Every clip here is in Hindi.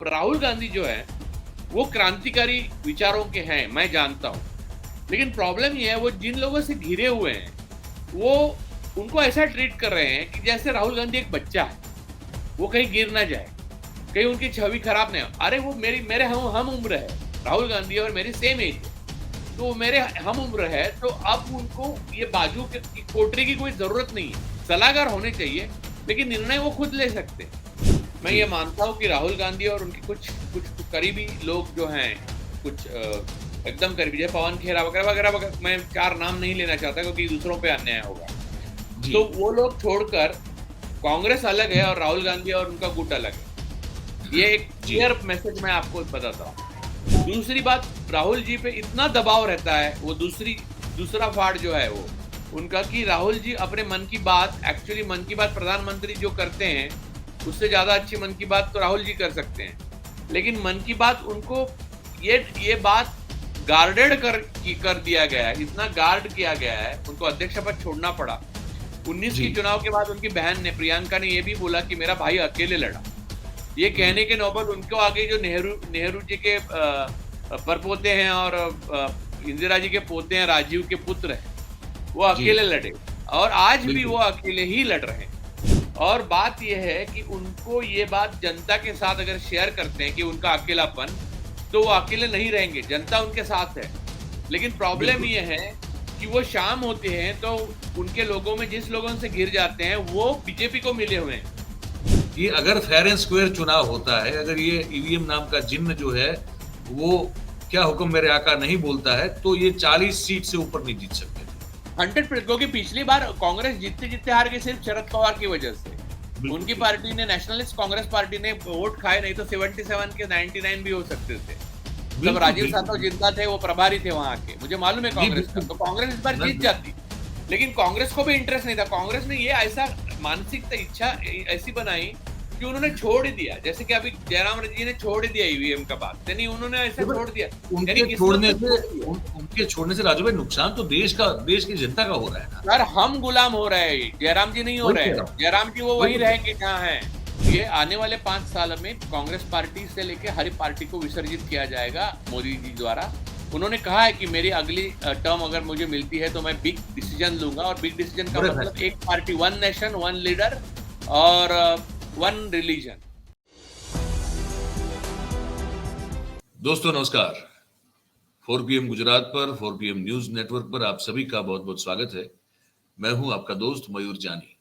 राहुल गांधी जो है वो क्रांतिकारी विचारों के हैं, मैं जानता हूं। लेकिन प्रॉब्लम ये है, वो जिन लोगों से घिरे हुए हैं वो उनको ऐसा ट्रीट कर रहे हैं कि जैसे राहुल गांधी एक बच्चा है, वो कहीं गिर ना जाए, कहीं उनकी छवि खराब नहीं हो। अरे वो मेरे हम उम्र है, राहुल गांधी और मेरी सेम एज है, तो वो मेरे हम उम्र है। तो अब उनको ये बाजू की कोटरी की कोई जरूरत नहीं है। सलाहकार होने चाहिए, लेकिन निर्णय वो खुद ले सकते हैं। मैं ये मानता हूँ कि राहुल गांधी और उनके कुछ कुछ करीबी लोग जो हैं, कुछ एकदम करीबी, जैसे पवन खेरा वगैरह वगैरह वगैरह, मैं 4 नाम नहीं लेना चाहता क्योंकि दूसरों पे अन्याय होगा। तो वो लोग छोड़कर कांग्रेस अलग है और राहुल गांधी और उनका गुट अलग है। ये एक क्लियर मैसेज मैं आपको बताता हूँ। दूसरी बात, राहुल जी पे इतना दबाव रहता है, वो दूसरा फाड़ जो है वो उनका, कि राहुल जी अपने मन की बात, एक्चुअली मन की बात प्रधानमंत्री जो करते हैं उससे ज्यादा अच्छी मन की बात तो राहुल जी कर सकते हैं। लेकिन मन की बात उनको ये बात गार्डेड कर दिया गया है, इतना गार्ड किया गया है, उनको अध्यक्ष पद छोड़ना पड़ा। 19 की चुनाव के बाद उनकी बहन ने, प्रियंका ने, ये भी बोला कि मेरा भाई अकेले लड़ा। ये कहने के नौबत उनको आगे जो नेहरू जी के परपोते हैं और इंदिरा जी के पोते हैं, राजीव के पुत्र हैं, वो अकेले लड़े और आज भी वो अकेले ही लड़ रहे हैं। और बात यह है कि उनको ये बात जनता के साथ अगर शेयर करते हैं कि उनका अकेलापन, तो वो अकेले नहीं रहेंगे, जनता उनके साथ है। लेकिन प्रॉब्लम ये है कि वो शाम होते हैं तो उनके लोगों में जिस लोगों से घिर जाते हैं वो बीजेपी को मिले हुए हैं। ये अगर फेयर एंड स्क्वायर चुनाव होता है, अगर ये ईवीएम नाम का चिन्ह जो है वो क्या हुक्म मेरे आका नहीं बोलता है, तो ये 40 सीट से ऊपर नहीं जीत सकते 100%। क्योंकि पिछली बार कांग्रेस जीतते हार गई सिर्फ शरद पवार की वजह से। उनकी पार्टी ने, नेशनलिस्ट कांग्रेस पार्टी ने वोट खाए, नहीं तो 77 के 99 भी हो सकते थे। जब राजीव सातव जिंदा थे, वो प्रभारी थे वहां के, मुझे मालूम है कांग्रेस का, तो कांग्रेस इस बार जीत जाती। लेकिन कांग्रेस को भी इंटरेस्ट नहीं था। कांग्रेस ने ये ऐसा मानसिक इच्छा ऐसी बनाई कि उन्होंने छोड़ ही दिया, जैसे कि अभी जयराम जी ने छोड़ दिया ईवीएम का बात, यानी उन्होंने ऐसा छोड़ दिया। उनके छोड़ने से राजू भाई नुकसान तो देश की जनता का हो रहा है ना। यार हम गुलाम हो रहे हैं, जयराम जी नहीं हो रहे हैं। जयराम जी वो वही रहेंगे जहाँ हैं। ये आने वाले 5 साल में कांग्रेस पार्टी से लेके हर पार्टी को विसर्जित किया जाएगा मोदी जी द्वारा। उन्होंने कहा है कि मेरी अगली टर्म अगर मुझे मिलती है तो मैं बिग डिसीजन लूंगा, और बिग डिसीजन का मतलब एक पार्टी, 1 नेशन 1 लीडर और 1 रिलीजन। दोस्तों नमस्कार, 4PM गुजरात पर, 4PM न्यूज नेटवर्क पर आप सभी का बहुत बहुत स्वागत है। मैं हूं आपका दोस्त मयूर जानी।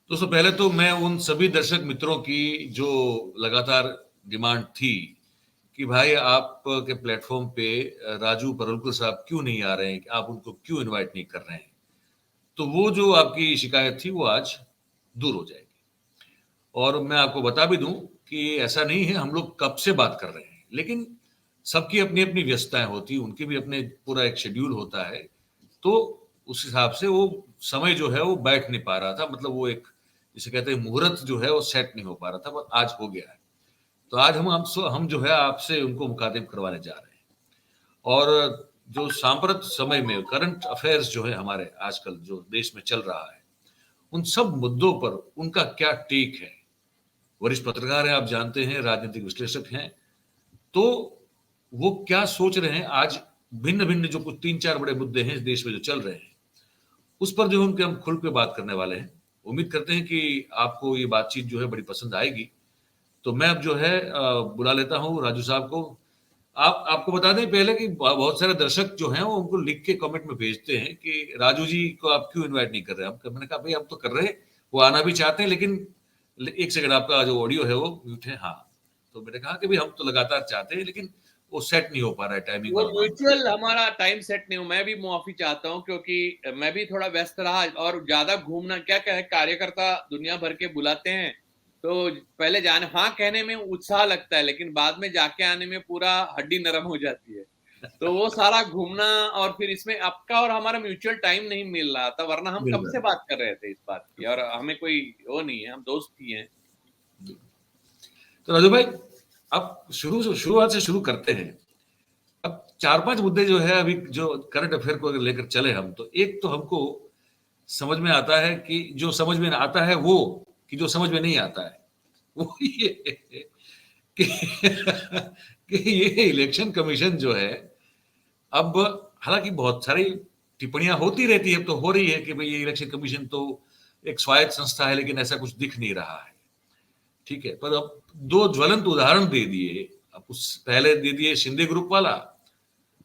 दोस्तों पहले तो मैं उन सभी दर्शक मित्रों की जो लगातार डिमांड थी कि भाई आप के प्लेटफॉर्म पे राजू परुलकर साहब क्यों नहीं आ रहे हैं, आप उनको क्यों इनवाइट नहीं कर रहे हैं, तो वो जो आपकी शिकायत थी वो आज दूर हो जाएगी। और मैं आपको बता भी दूं कि ऐसा नहीं है, हम लोग कब से बात कर रहे हैं, लेकिन सबकी अपनी अपनी व्यस्तताएं होती, उनके भी अपने पूरा एक शेड्यूल होता है, तो उस हिसाब से वो समय जो है वो बैठ नहीं पा रहा था। मतलब वो एक जिसे कहते हैं मुहूर्त जो है वो सेट नहीं हो पा रहा था, पर आज हो गया है। तो आज हम जो है आपसे उनको मुखातिब करवाने जा रहे हैं। और जो सांप्रत समय में करंट अफेयर्स जो है हमारे आजकल जो देश में चल रहा है, उन सब मुद्दों पर उनका क्या टेक है। वरिष्ठ पत्रकार हैं, आप जानते हैं, राजनीतिक विश्लेषक हैं, तो वो क्या सोच रहे हैं आज भिन्न भिन्न जो कुछ 3-4 बड़े मुद्दे हैं इस देश में जो चल रहे हैं, उस पर जो उनके हम खुल के बात करने वाले हैं। उम्मीद करते हैं कि आपको ये बातचीत जो है बड़ी पसंद आएगी। तो मैं अब जो है बुला लेता हूँ राजू साहब को। आपको बता दें पहले कि बहुत सारे दर्शक जो हैं वो उनको लिख के कमेंट में भेजते हैं कि राजू जी को आप क्यों इनवाइट नहीं कर रहे हैं। मैंने कहा भाई हम तो कर रहे हैं, वो आना भी चाहते हैं, लेकिन एक सेकंड आपका जो ऑडियो है वो म्यूट है। हाँ, तो मैंने कहा कि भाई हम तो लगातार चाहते हैं, लेकिन वो सेट नहीं हो पा रहा है टाइमिंग। वो म्यूचुअल हमारा टाइम सेट नहीं हो। मैं भी मुआफी चाहता हूँ क्योंकि मैं भी थोड़ा व्यस्त रहा और ज्यादा घूमना, क्या क्या है, कार्यकर्ता दुनिया भर के बुलाते हैं, तो पहले जाने हाँ कहने में उत्साह लगता है, लेकिन बाद में जाके आने में पूरा हड्डी नरम हो जाती है। तो वो सारा घूमना, और फिर इसमें आपका और हमारा म्यूचुअल टाइम नहीं मिल रहा था, वरना हम कब से बात कर रहे थे इस बात की, और हमें कोई वो नहीं है, हम दोस्त ही हैं। तो राजू भाई अब शुरुआत से शुरू करते हैं। अब 4-5 मुद्दे जो है अभी जो करंट अफेयर को अगर लेकर चले हम, तो एक तो हमको समझ में आता है कि जो समझ में आता है वो, कि जो समझ में नहीं आता है वो ये कि कि ये इलेक्शन कमीशन जो है, अब हालांकि बहुत सारी टिप्पणियां होती रहती है, तो हो रही है कि भाई ये इलेक्शन कमीशन तो एक स्वायत्त संस्था है, लेकिन ऐसा कुछ दिख नहीं रहा है। ठीक है, पर अब दो ज्वलंत उदाहरण दे दिए। अब उस पहले दे दिए शिंदे ग्रुप वाला,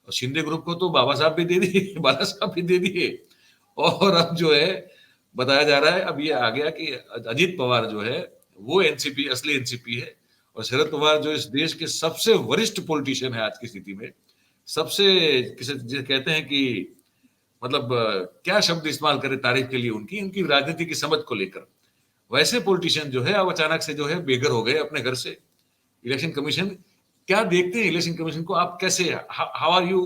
और शिंदे ग्रुप को तो बाबा साहब भी दे दिए, बाला साहब भी दे दिए, और अब जो है बताया जा रहा है, अब ये आ गया कि अजीत पवार जो है वो एनसीपी, असली एनसीपी है, और शरद पवार जो इस देश के सबसे वरिष्ठ पॉलिटिशियन है आज की स्थिति में, सबसे किसे जिसे कहते हैं कि मतलब क्या शब्द इस्तेमाल करें तारीफ के लिए उनकी उनकी राजनीति की समझ को लेकर, वैसे पॉलिटिशियन जो है अब अचानक से जो है बेघर हो गए अपने घर से। इलेक्शन कमीशन क्या देखते हैं, इलेक्शन कमीशन को आप कैसे, how are you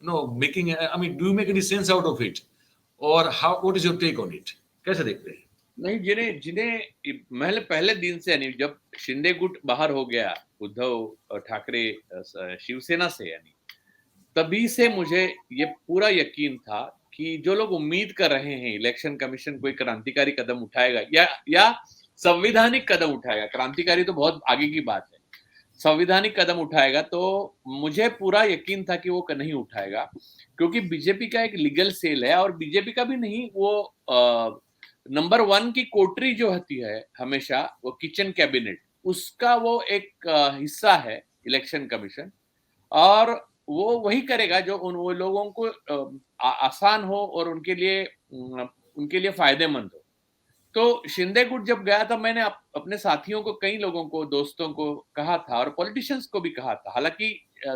no making, I mean do you make any sense out of it, और how what is your take on it, कैसे देखते हैं? नहीं, जिन्हें जिन्हें पहले पहले दिन से, यानी जब शिंदे गुट बाहर हो गया उद्धव ठाकरे शिवसेना से, यानी तभी से मुझे ये पूरा यकीन था कि जो लोग उम्मीद कर रहे हैं इलेक्शन कमीशन कोई क्रांतिकारी कदम उठाएगा या संवैधानिक कदम उठाएगा, क्रांतिकारी तो बहुत आगे की बात है, संवैधानिक कदम उठाएगा, तो मुझे पूरा यकीन था कि वो नहीं उठाएगा, क्योंकि बीजेपी का एक लीगल सेल है, और बीजेपी का भी नहीं, वो नंबर 1 की कोटरी जो होती है हमेशा, वो किचन कैबिनेट, उसका वो एक हिस्सा है इलेक्शन कमीशन, और वो वही करेगा जो वो लोगों को आसान हो और उनके लिए फायदेमंद हो। तो शिंदे गुट जब गया था, मैंने अपने साथियों को, कई लोगों को, दोस्तों को कहा था, और पॉलिटिशियंस को भी कहा था, हालांकि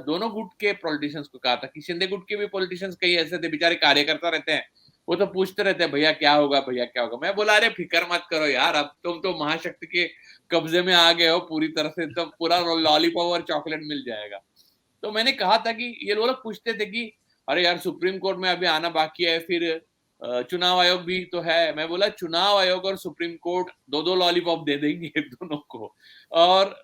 दोनों गुट के पॉलिटिशियंस को कहा था कि शिंदे गुट के भी पॉलिटिशियंस कई ऐसे थे, बेचारे कार्यकर्ता रहते हैं, वो तो पूछते रहते हैं भैया क्या होगा, भैया क्या होगा। मैं बोला अरे फिक्र मत करो यार, अब तुम तो महाशक्ति के कब्जे में आ गए हो पूरी तरह से, तो पूरा लॉलीपॉप और चॉकलेट मिल जाएगा। तो मैंने कहा था कि ये लोग पूछते थे कि अरे यार सुप्रीम कोर्ट में अभी आना बाकी है, फिर चुनाव आयोग भी तो है। मैं बोला चुनाव आयोग और सुप्रीम कोर्ट दो दो लॉलीपॉप दे देंगे दोनों को, और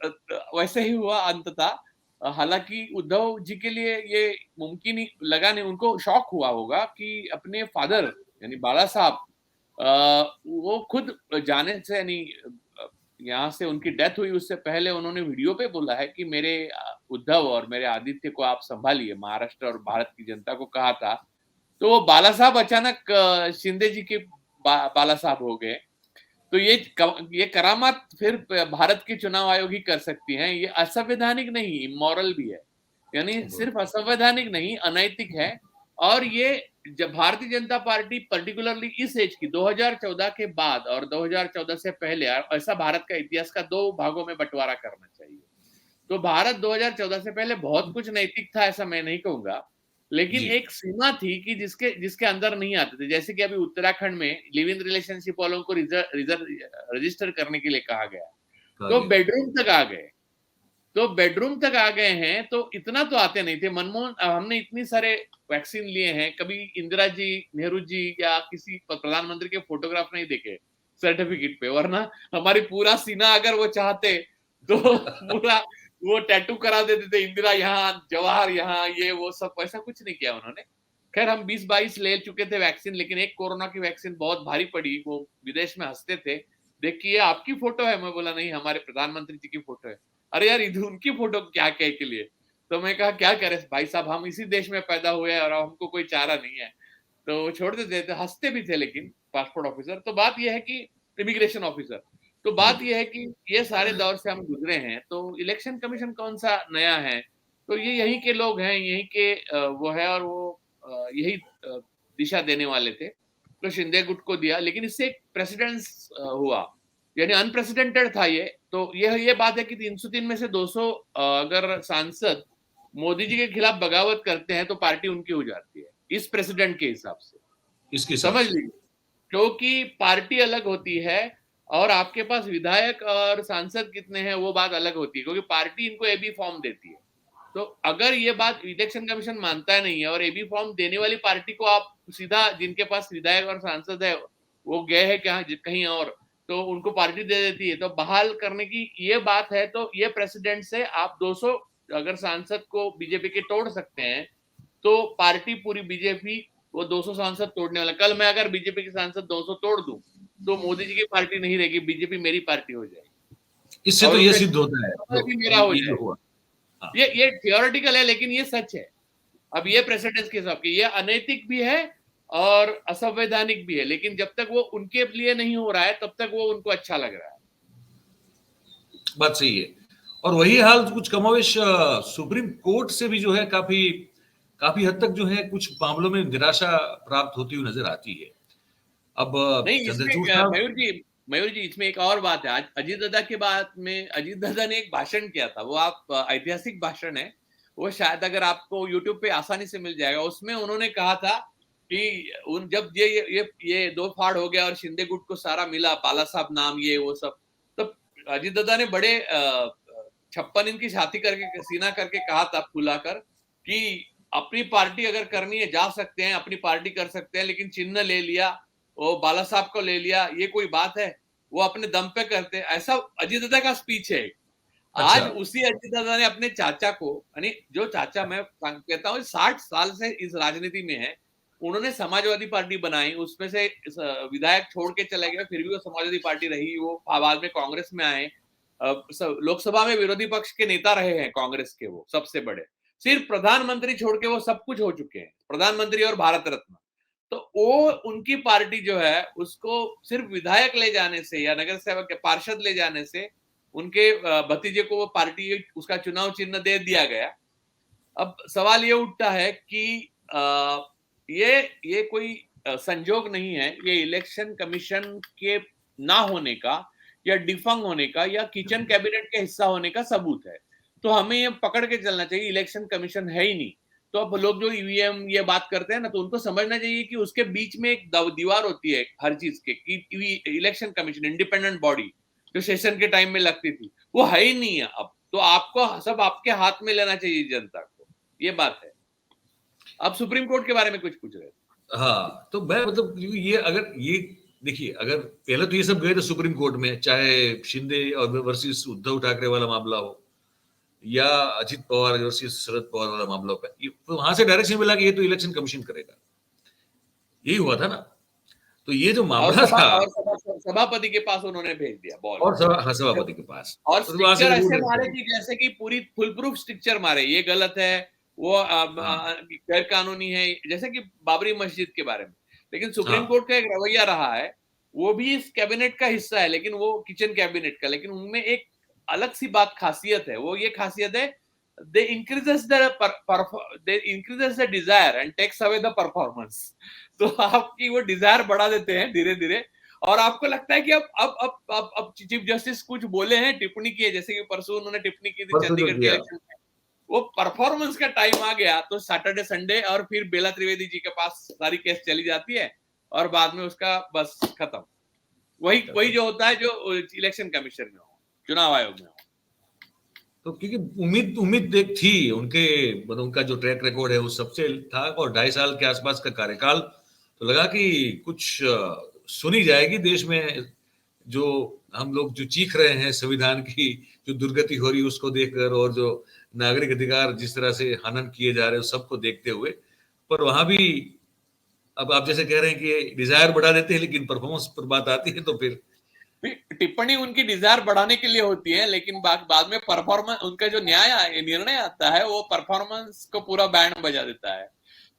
वैसे ही हुआ अंततः। हालांकि उद्धव जी के लिए ये मुमकिन ही लगा नहीं, उनको शॉक हुआ होगा कि अपने फादर यानी बाला साहब वो खुद जाने से, यानी यहाँ से उनकी डेथ हुई उससे पहले उन्होंने वीडियो पे बोला है कि मेरे उद्धव और मेरे आदित्य को आप संभालिए, महाराष्ट्र और भारत की जनता को कहा था। तो वो बाला साहब अचानक शिंदे जी के बाला साहब हो गए। तो ये करामात फिर भारत के चुनाव आयोग ही कर सकती हैं। ये असंवैधानिक नहीं, इमोरल भी है, यानी सिर्फ असंवैधानिक नहीं, अनैतिक है। और ये जब भारतीय जनता पार्टी पर्टिकुलरली इस एज की 2014 के बाद और 2014 से पहले, ऐसा भारत का इतिहास का दो भागों में बंटवारा करना चाहिए। तो भारत 2014 से पहले बहुत कुछ नैतिक था, ऐसा मैं नहीं कहूंगा, लेकिन एक सीमा थी कि जिसके अंदर नहीं आते थे। जैसे कि अभी उत्तराखंड में लिव इन रिलेशनशिप वालों को रजिस्टर करने के लिए कहा गया, तो बेडरूम तक आ गए, तो बेडरूम तक आ गए हैं, तो इतना तो आते नहीं थे। मनमोहन, हमने इतनी सारे वैक्सीन लिए हैं, कभी इंदिरा जी, नेहरू जी या किसी प्रधानमंत्री के फोटोग्राफ नहीं देखे सर्टिफिकेट पे, वरना हमारी पूरा सीना अगर वो चाहते तो पूरा वो टैटू करा देते थे, इंदिरा यहाँ, जवाहर यहाँ, ये वो सब। ऐसा कुछ नहीं किया उन्होंने। खैर हम 20-22 ले चुके थे वैक्सीन, लेकिन एक कोरोना की वैक्सीन बहुत भारी पड़ी। वो विदेश में हंसते थे, देखिए आपकी फोटो है। मैं बोला नहीं, हमारे प्रधानमंत्री जी की फोटो है। अरे यार इधर उनकी फोटो क्या कहे के लिए। तो मैं कहा क्या करें भाई साहब, हम इसी देश में पैदा हुए हैं और हमको कोई चारा नहीं है। तो छोड़ देते थे, हंसते भी थे। लेकिन पासपोर्ट ऑफिसर, तो बात यह है कि इमिग्रेशन ऑफिसर, तो बात यह है कि ये सारे दौर से हम गुजरे हैं। तो इलेक्शन कमीशन कौन सा नया है, तो ये यहीं के लोग हैं, यहीं के वो है, और वो यही दिशा देने वाले थे, तो शिंदे गुट को दिया। लेकिन इससे एक प्रेसिडेंस हुआ, यानी अनप्रेसिडेंटेड था ये। तो ये बात है कि 303 में से 200 अगर सांसद मोदी जी के खिलाफ बगावत करते हैं तो पार्टी उनकी हो जाती है, इस प्रेसिडेंट के हिसाब से, इसके समझ लीजिए। क्योंकि पार्टी अलग होती है और आपके पास विधायक और सांसद कितने हैं वो बात अलग होती है, क्योंकि पार्टी इनको एबी फॉर्म देती है। तो अगर ये बात इलेक्शन कमीशन मानता नहीं है और एबी फॉर्म देने वाली पार्टी को आप सीधा, जिनके पास विधायक और सांसद है वो गए हैं कहीं और, तो उनको पार्टी दे देती है, तो बहाल करने की ये बात है। तो ये प्रेसिडेंट से आप 200 अगर सांसद को बीजेपी के तोड़ सकते हैं, तो पार्टी पूरी बीजेपी वो 200 सांसद तोड़ने वाला। कल मैं अगर बीजेपी के सांसद 200 तोड़ दूं तो मोदी जी की पार्टी नहीं रहेगी, बीजेपी मेरी पार्टी हो जाएगी। इससे तो और ये उनका सिद्ध होता है समय भी मेरा हो ये जाए। जो हुआ। हाँ, ये थियोरेटिकल है, लेकिन ये सच है। अब ये प्रेसिडेंट्स के हिसाब की ये अनैतिक भी है और असंवैधानिक भी है, लेकिन जब तक वो उनके लिए नहीं हो रहा है तब तक वो उनको अच्छा लग रहा है। बात सही है। और वही हाल कुछ कमोवेश सुप्रीम कोर्ट से भी जो है काफी काफी हद तक जो है कुछ मामलों में निराशा प्राप्त होती हुई नजर आती है। अब नहीं, चंद्रचूड़ इसमें साहब। मयूर जी इसमें एक और बात है। आज अजीत दादा के बाद में अजीत दादा ने एक भाषण किया था, वो आप ऐतिहासिक भाषण है। वो शायद अगर आपको यूट्यूब पे आसानी से मिल जाएगा। उसमें उन्होंने कहा था कि उन जब ये दो फाड़ हो गया और शिंदे गुट को सारा मिला, बाला साहब नाम ये वो सब, तब अजीत दादा ने बड़े 56 इंच की छाती करके सीना करके कहा था फुलाकर कि अपनी पार्टी अगर करनी है जा सकते हैं, अपनी पार्टी कर सकते हैं, लेकिन चिन्ह ले लिया, वो बाला साहब को ले लिया, ये कोई बात है? वो अपने दम पे करते हैं। ऐसा अजीत दादा का स्पीच है। अच्छा। आज उसी अजीत दादा ने अपने चाचा को, यानी जो चाचा मैं कहता हूँ 60 साल से इस राजनीति में है, उन्होंने समाजवादी पार्टी बनाई, उसमें से विधायक छोड़ के चले गए, फिर भी वो समाजवादी पार्टी रही। वो बाद में कांग्रेस में आए, लोकसभा में विरोधी पक्ष के नेता रहे हैं कांग्रेस के, वो सबसे बड़े। सिर्फ प्रधानमंत्री छोड़ के वो सब कुछ हो चुके हैं, प्रधानमंत्री और भारत रत्न। तो वो उनकी पार्टी जो है उसको सिर्फ विधायक ले जाने से या नगर सेवक के पार्षद ले जाने से उनके भतीजे को वो पार्टी उसका चुनाव चिन्ह दे दिया गया। अब सवाल ये उठता है कि ये कोई संजोग नहीं है, ये इलेक्शन कमीशन के ना होने का या डिफंग होने का या किचन कैबिनेट के हिस्सा होने का सबूत है। तो हमें ये पकड़ के चलना चाहिए इलेक्शन कमीशन है ही नहीं। तो अब लोग जो ईवीएम ये बात करते हैं ना, तो उनको समझना चाहिए कि उसके बीच में एक दीवार होती है हर चीज के, कि इलेक्शन कमीशन इंडिपेंडेंट बॉडी जो सेशन के टाइम में लगती थी, वो है ही नहीं है अब। तो आपको सब आपके हाथ में लेना चाहिए जनता को, ये बात है। आप सुप्रीम कोर्ट के बारे में कुछ पूछ रहे थे? हाँ, तो मैं मतलब ये अगर ये देखिए, अगर पहले तो ये सब गए थे सुप्रीम कोर्ट में, चाहे शिंदे और वर्सेस उद्धव ठाकरे वाला मामला हो या अजित पवार वर्सेस शरद पवार वाला मामला हो, तो वहां से डायरेक्शन मिला कि ये तो इलेक्शन कमीशन करेगा। यही हुआ था ना। तो ये जो मामला था, सभापति के पास उन्होंने भेज दिया बॉल, और सभापति के पास, और तो वहां से स्ट्रिक्चर ऐसे रूल मारे कि जैसे कि पूरी फुल प्रूफ स्ट्रिक्चर मारे, ये गलत है, वो हाँ गैर कानूनी है, जैसे कि बाबरी मस्जिद के बारे में। लेकिन सुप्रीम हाँ। कोर्ट का एक रवैया रहा है, वो भी इस कैबिनेट का हिस्सा है, लेकिन वो किचन कैबिनेट का, लेकिन उनमें एक अलग सी बात खासियत है। वो ये खासियत है, they increases the desire and takes away the performance. तो आपकी वो डिजायर बढ़ा देते हैं धीरे धीरे, और आपको लगता है कि अब चीफ जस्टिस कुछ बोले हैं, टिप्पणी की है, जैसे कि परसों उन्होंने टिप्पणी की थी परसों जो चंडीगढ़ के किया, इलेक्शन में। वो परफॉर्मेंस का टाइम आ गया तो सैटरडे संडे और फिर बेला त्रिवेदी जी के पास सारी केस चली जाती है, और बाद में उसका बस खत्म। वही वही जो होता है जो इलेक्शन कमीशन में हो, चुनाव आयोग में हो। तो क्योंकि उम्मीद उम्मीद एक थी उनके, मतलब उनका जो ट्रैक रिकॉर्ड है वो सबसे था, और 2.5 साल के आसपास का कार्यकाल, तो लगा कि कुछ सुनी जाएगी देश में। जो हम लोग जो चीख रहे हैं संविधान की जो दुर्गति हो रही है उसको देखकर, और जो नागरिक अधिकार जिस तरह से हनन किए जा रहे हैं सबको देखते हुए, पर वहां भी अब आप जैसे कह रहे हैं कि डिजायर बढ़ा देते हैं, लेकिन परफॉर्मेंस पर बात आती है तो फिर टिप्पणी उनकी डिजायर बढ़ाने के लिए होती है, लेकिन बाद में परफॉर्मेंस, उनका जो निर्णय आता है वो परफॉर्मेंस को पूरा बैंड बजा देता है।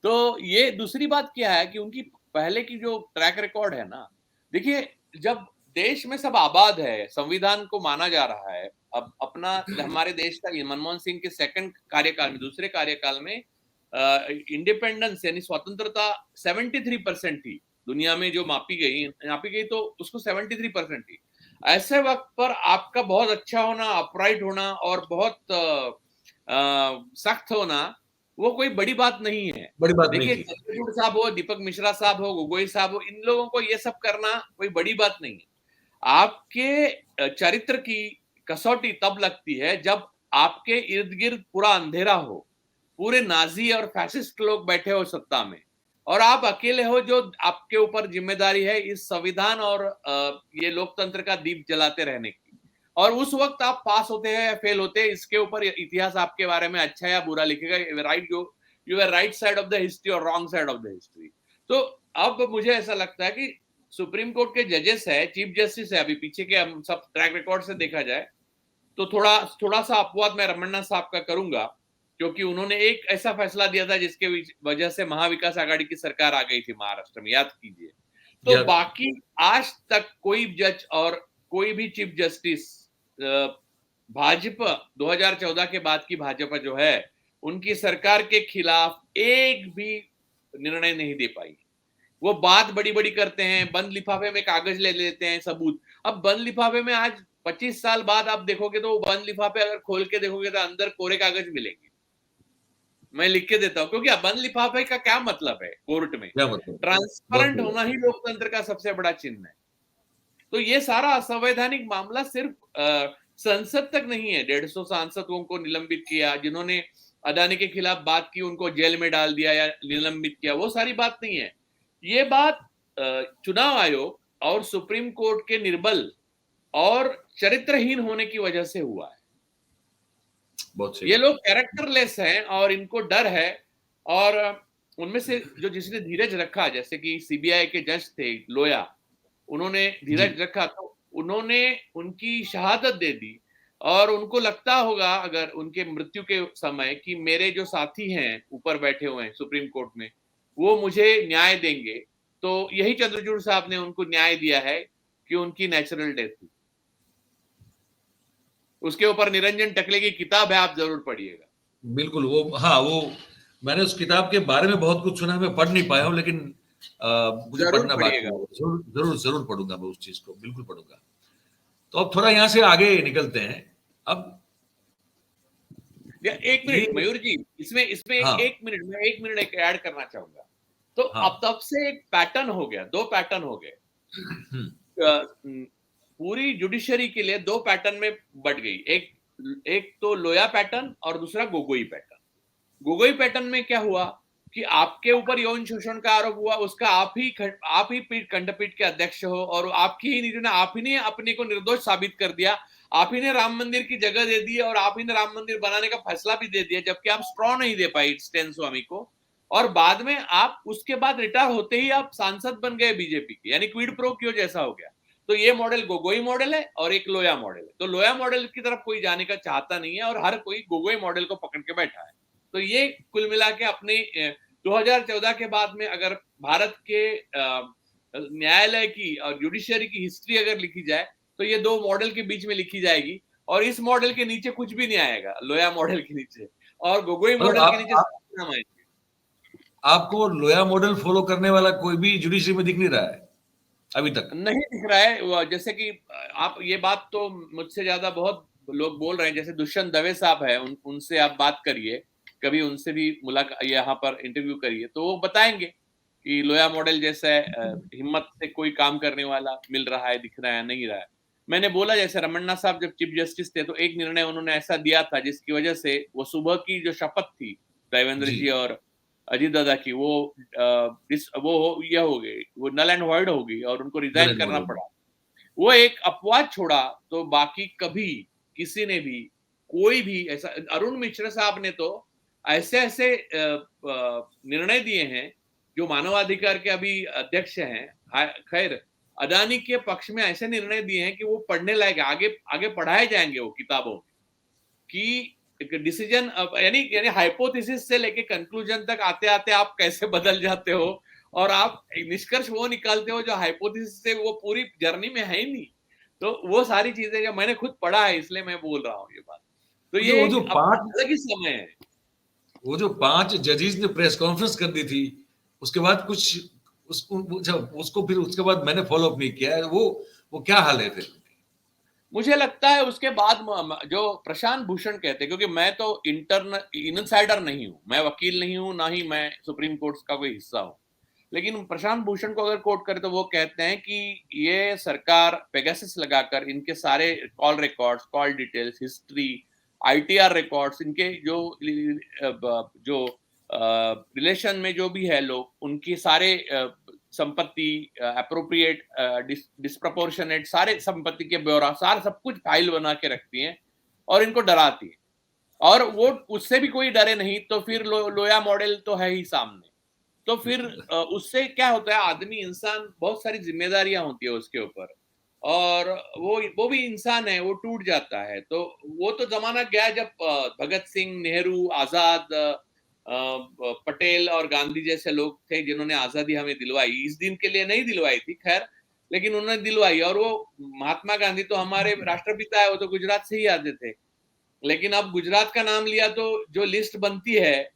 तो ये दूसरी बात क्या है कि उनकी पहले की जो ट्रैक रिकॉर्ड है ना, देखिए जब देश में सब आबाद है, संविधान को माना जा रहा है, अब अपना हमारे देश का मनमोहन सिंह के सेकंड कार्यकाल में, दूसरे कार्यकाल में इंडिपेंडेंस यानी स्वतंत्रता 73% थी दुनिया में, जो मापी गई तो उसको 73% थी। ऐसे वक्त पर आपका बहुत अच्छा होना, अपराइट होना और बहुत सख्त होना वो कोई बड़ी बात नहीं है। बड़ी बात नहीं देखिए थी। चंद्रचूड़ साहब हो, दीपक मिश्रा साहब हो, गोगोई साहब हो, इन लोगों को ये सब करना कोई बड़ी बात नहीं है। आपके चरित्र की कसौटी तब लगती है जब आपके इर्द गिर्द पूरा अंधेरा हो, पूरे नाजी और फैसिस्ट लोग बैठे हो सत्ता में, और आप अकेले हो जो आपके ऊपर जिम्मेदारी है इस संविधान और ये लोकतंत्र का दीप जलाते रहने की। और उस वक्त आप पास होते हैं या फेल होते हैं, इसके ऊपर इतिहास आपके बारे में अच्छा या बुरा लिखेगा, right you are right side of the history और wrong side of the history. तो अब मुझे ऐसा लगता है कि सुप्रीम कोर्ट के जजेस है, चीफ जस्टिस है, अभी पीछे के हम सब ट्रैक रिकॉर्ड से देखा जाए तो थोड़ा थोड़ा सा अपवाद मैं रमन्ना साहब का करूंगा, क्योंकि उन्होंने एक ऐसा फैसला दिया था जिसके वजह से महाविकास आघाड़ी की सरकार आ गई थी महाराष्ट्र में, याद कीजिए। तो या बाकी आज तक कोई जज और कोई भी चीफ जस्टिस भाजपा 2014 के बाद की भाजपा जो है उनकी सरकार के खिलाफ एक भी निर्णय नहीं दे पाई। वो बात बड़ी बड़ी करते हैं, बंद लिफाफे में कागज ले लेते हैं सबूत। अब बंद लिफाफे में आज 25 साल बाद आप देखोगे तो बंद लिफाफे अगर खोल के देखोगे तो अंदर कोरे कागज मिलेंगे। मैं लिख के देता हूं, क्योंकि बंद लिफाफे का क्या मतलब है कोर्ट में? क्या मतलब? बहुत ट्रांसपेरेंट होना ही लोकतंत्र का सबसे बड़ा चिन्ह है। तो ये सारा असंवैधानिक मामला सिर्फ संसद तक नहीं है। 150 सांसदों को निलंबित किया, जिन्होंने अदानी के खिलाफ बात की उनको जेल में डाल दिया या निलंबित किया, वो सारी बात नहीं है। ये बात चुनाव आयोग और सुप्रीम कोर्ट के निर्बल और चरित्रहीन होने की वजह से हुआ है। बहुत ये लोग कैरेक्टरलेस हैं और इनको डर है। और उनमें से जो जिसने धीरज रखा, जैसे कि सीबीआई के जज थे लोया, उन्होंने धीरज रखा तो उन्होंने उनकी शहादत दे दी। और उनको लगता होगा अगर उनके मृत्यु के समय कि मेरे जो साथी हैं ऊपर बैठे हुए हैं सुप्रीम कोर्ट में, वो मुझे न्याय देंगे, तो यही चंद्रचूड़ साहब ने उनको न्याय दिया है कि उनकी नेचुरल डेथ हुई। उसके ऊपर निरंजन टकले की किताब है, आप जरूर पढ़िएगा। बिल्कुल। वो, हाँ, वो मैंने उस किताब के बारे में बहुत कुछ सुना है, मैं पढ़ नहीं पाया हूँ, लेकिन मुझे जरूर पढ़ना बाकी पढ़िएगा। है। जरूर जरूर जरूर पढ़ूंगा मैं उस चीज को, बिल्कुल पढ़ूंगा। तो अब थोड़ा यहाँ से आगे निकलते हैं। अब एक ये, मिनट मयूर जी, इसमें इसमें हाँ, एक मिनट में एक मिनट एक ऐड करना चाहूंगा। तो हाँ, अब तब से एक पैटर्न हो गया, दो पैटर्न हो गए। पूरी जुडिशरी के लिए दो पैटर्न में बट गई। एक एक तो लोया पैटर्न और दूसरा गोगोई पैटर्न। गोगोई पैटर्न में क्या हुआ कि आपके ऊपर यौन शोषण का आरोप हुआ, उसका आप ही खंडपीठ के अध्यक्ष हो और आपकी ही नीति ने आप ही ने अपने को निर्दोष साबित कर दिया। आप ही ने राम मंदिर की जगह दे दी और आप ही ने राम मंदिर बनाने का फैसला भी दे दिया, जबकि आप स्ट्रॉ नहीं दे पाई स्टेन स्वामी को। और बाद में आप उसके बाद रिटायर होते ही आप सांसद बन गए बीजेपी के, यानी क्विड प्रो क्यो जैसा हो गया। तो ये मॉडल गोगोई मॉडल है और एक लोया मॉडल है। तो लोया मॉडल की तरफ कोई जाने का चाहता नहीं है और हर कोई गोगोई मॉडल को पकड़ के बैठा है। तो ये कुल मिला के अपने 2014 के बाद में अगर भारत के न्यायालय की और जुडिशरी की हिस्ट्री अगर लिखी जाए तो ये दो मॉडल के बीच में लिखी जाएगी। और इस मॉडल के नीचे कुछ भी नहीं आएगा, लोया मॉडल के नीचे और गोगोई मतलब मॉडल के नीचे नाम आएंगे। आपको लोया मॉडल फॉलो करने वाला कोई भी जुडिशरी में दिख नहीं रहा है अभी तक? नहीं दिख रहा है। जैसे कि आप ये बात तो मुझसे ज्यादा बहुत लोग बोल रहे हैं, जैसे दुष्यंत दवे साहब है, उनसे आप बात करिए, कभी उनसे भी मुलाकात यहाँ पर इंटरव्यू करिए तो वो बताएंगे कि लोया मॉडल जैसा हिम्मत से कोई काम करने वाला मिल रहा है, दिख रहा है, नहीं रहा है। मैंने बोला जैसे रमन्ना साहब जब चीफ जस्टिस थे तो एक निर्णय उन्होंने ऐसा दिया था जिसकी वजह से वो सुबह की जो शपथ थी देवेंद्र जी और अजीत दादा की, वो ये हो गई, वो नल एंड वॉइड हो गई और उनको रिजाइन करना पड़ा। वो एक अपवाद छोड़ा तो बाकी कभी किसी ने भी कोई भी ऐसा, अरुण मिश्रा साहब ने तो ऐसे ऐसे निर्णय दिए हैं जो मानवाधिकार के अभी अध्यक्ष हैं, खैर अदानी के पक्ष में ऐसे निर्णय दिए हैं कि वो पढ़ने लायक, आगे आगे पढ़ाए जाएंगे वो किताबों में कि डिसीजन, यानी यानी हाइपोथेसिस से लेके कंक्लूजन तक आते आते आप कैसे बदल जाते हो और आप निष्कर्ष वो निकालते हो जो हाइपोथेसिस से वो पूरी जर्नी में है ही नहीं। तो वो सारी चीजें जो मैंने खुद पढ़ा है इसलिए मैं बोल रहा हूँ ये बात। तो ये जो अलग ही समय है। वो जो 5 जजेस ने प्रेस कॉन्फ्रेंस कर दी थी, उसके बाद कुछ उसको फिर उसके बाद मैंने फॉलो अप नहीं किया है। वो क्या हाल है फिर? मुझे लगता है उसके बाद जो प्रशांत भूषण कहते हैं, क्योंकि मैं तो इनसाइडर नहीं हूं, मैं वकील नहीं हूं, ना ही मैं सुप्रीम कोर्ट का कोई हिस्सा हूं, लेकिन प्रशांत भूषण को अगर कोट करें तो वो कहते हैं कि ये सरकार पेगासस लगाकर इनके सारे call records, call details, history, ITR records, इनके जो रिलेशन में जो भी है लोग, उनकी सारे संपत्ति, अप्रोप्रिएट, डिस्प्रपोर्शनेट, सारे संपत्ति के ब्यौरा, सारा सब कुछ फाइल बना के रखती हैं और इनको डराती है। और वो उससे भी कोई डरे नहीं तो फिर लोया मॉडल तो है ही सामने। तो फिर उससे क्या होता है, आदमी, इंसान, बहुत सारी जिम्मेदारियां होती है उसके ऊपर। और वो भी इंसान है, वो टूट जाता है। तो वो तो जमाना गया जब भगत सिंह, नेहरू, आजाद, पटेल और गांधी जैसे लोग थे जिन्होंने आजादी हमें दिलवाई। इस दिन के लिए नहीं दिलवाई थी खैर, लेकिन उन्होंने दिलवाई। और वो महात्मा गांधी तो हमारे राष्ट्रपिता है, वो तो गुजरात से ही आते थे। लेकिन अब गुजरात का नाम लिया तो जो लिस्ट बनती है,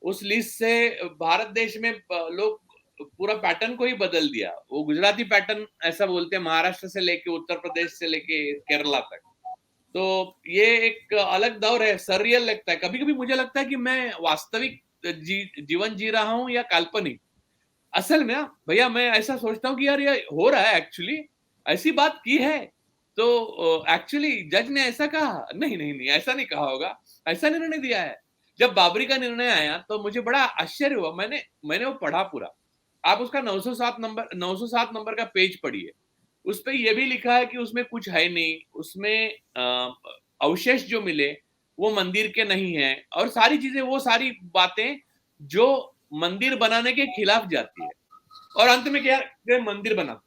उस लिस्ट से भारत देश में लोग पूरा पैटर्न को ही बदल दिया। वो गुजराती पैटर्न ऐसा बोलते हैं, महाराष्ट्र से लेके उत्तर प्रदेश से लेके केरला तक। तो ये एक अलग दौर है, सररियल लगता है। कभी कभी मुझे लगता है कि मैं वास्तविक जीवन जी रहा हूं या काल्पनिक। असल में भैया मैं ऐसा सोचता हूँ कि यार ये हो रहा है, एक्चुअली ऐसी बात की है। तो एक्चुअली जज ने ऐसा कहा, नहीं नहीं नहीं ऐसा नहीं कहा होगा, ऐसा निर्णय दिया है। जब बाबरी का निर्णय आया तो मुझे बड़ा आश्चर्य हुआ। मैंने मैंने वो पढ़ा पूरा। आप उसका 907 नंबर का पेज पढ़िए। उस पे ये भी लिखा है कि उसमें कुछ है नहीं, उसमें अवशेष जो मिले वो मंदिर के नहीं है, और सारी चीजें, वो सारी बातें जो मंदिर बनाने के खिलाफ जाती है। और अंत में क्या, मंदिर बना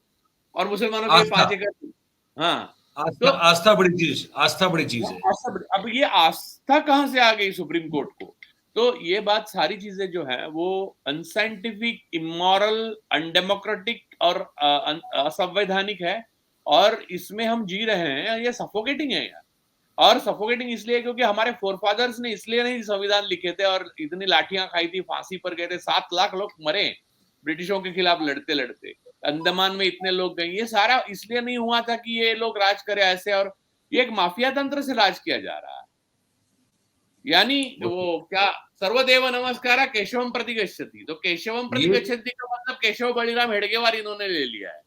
और मुसलमानों के आस्था 5 एकड़। हाँ। आस्था तो आस्था बड़ी चीज, आस्था बड़ी चीज है। अब ये आस्था कहां से आ गई सुप्रीम कोर्ट को? तो ये बात, सारी चीजें जो है वो अनसाइंटिफिक, इमोरल, अनडेमोक्रेटिक और असंवैधानिक है। और इसमें हम जी रहे हैं, ये सफोकेटिंग है यार। और सफोकेटिंग इसलिए क्योंकि हमारे फोरफादर्स ने इसलिए नहीं संविधान लिखे थे और इतनी लाठियां खाई थी, फांसी पर गए थे, 7 लाख लोग मरे ब्रिटिशों के खिलाफ लड़ते लड़ते। अंडमान में इतने लोग गए, ये सारा इसलिए नहीं हुआ था कि ये लोग राज करे ऐसे। और ये एक माफिया तंत्र से राज किया जा रहा है। यानी वो क्या, सर्वदेव नमस्कार केशवम प्रतिगच्छति, तो केशवम ये प्रतिगच्छति का मतलब केशव बलिराम हेडगेवार इन्होंने ले लिया है।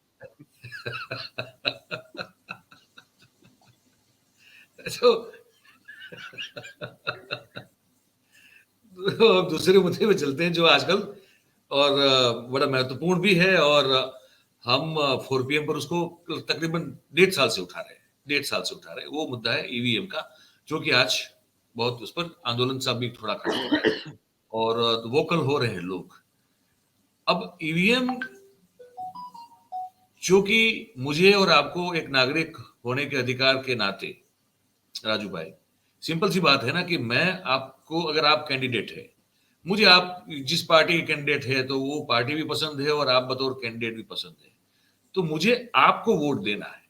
तो अब दूसरे मुद्दे पे चलते हैं जो आजकल और बड़ा महत्वपूर्ण भी है, और हम 4 PM पर उसको तकरीबन 1.5 साल से उठा रहे हैं, 1.5 साल से उठा रहे हैं। वो मुद्दा है ईवीएम का, जो कि आज बहुत उस पर आंदोलन सा भी थोड़ा खड़ा हो रहा है और वोकल हो रहे हैं लोग। अब ईवीएम, जो कि मुझे और आपको एक नागरिक होने के अधिकार के नाते, राजू भाई, सिंपल सी बात है ना कि मैं आपको, अगर आप कैंडिडेट है, मुझे आप जिस पार्टी के कैंडिडेट है तो वो पार्टी भी पसंद है और आप बतौर कैंडिडेट भी पसंद है, तो मुझे आपको वोट देना है।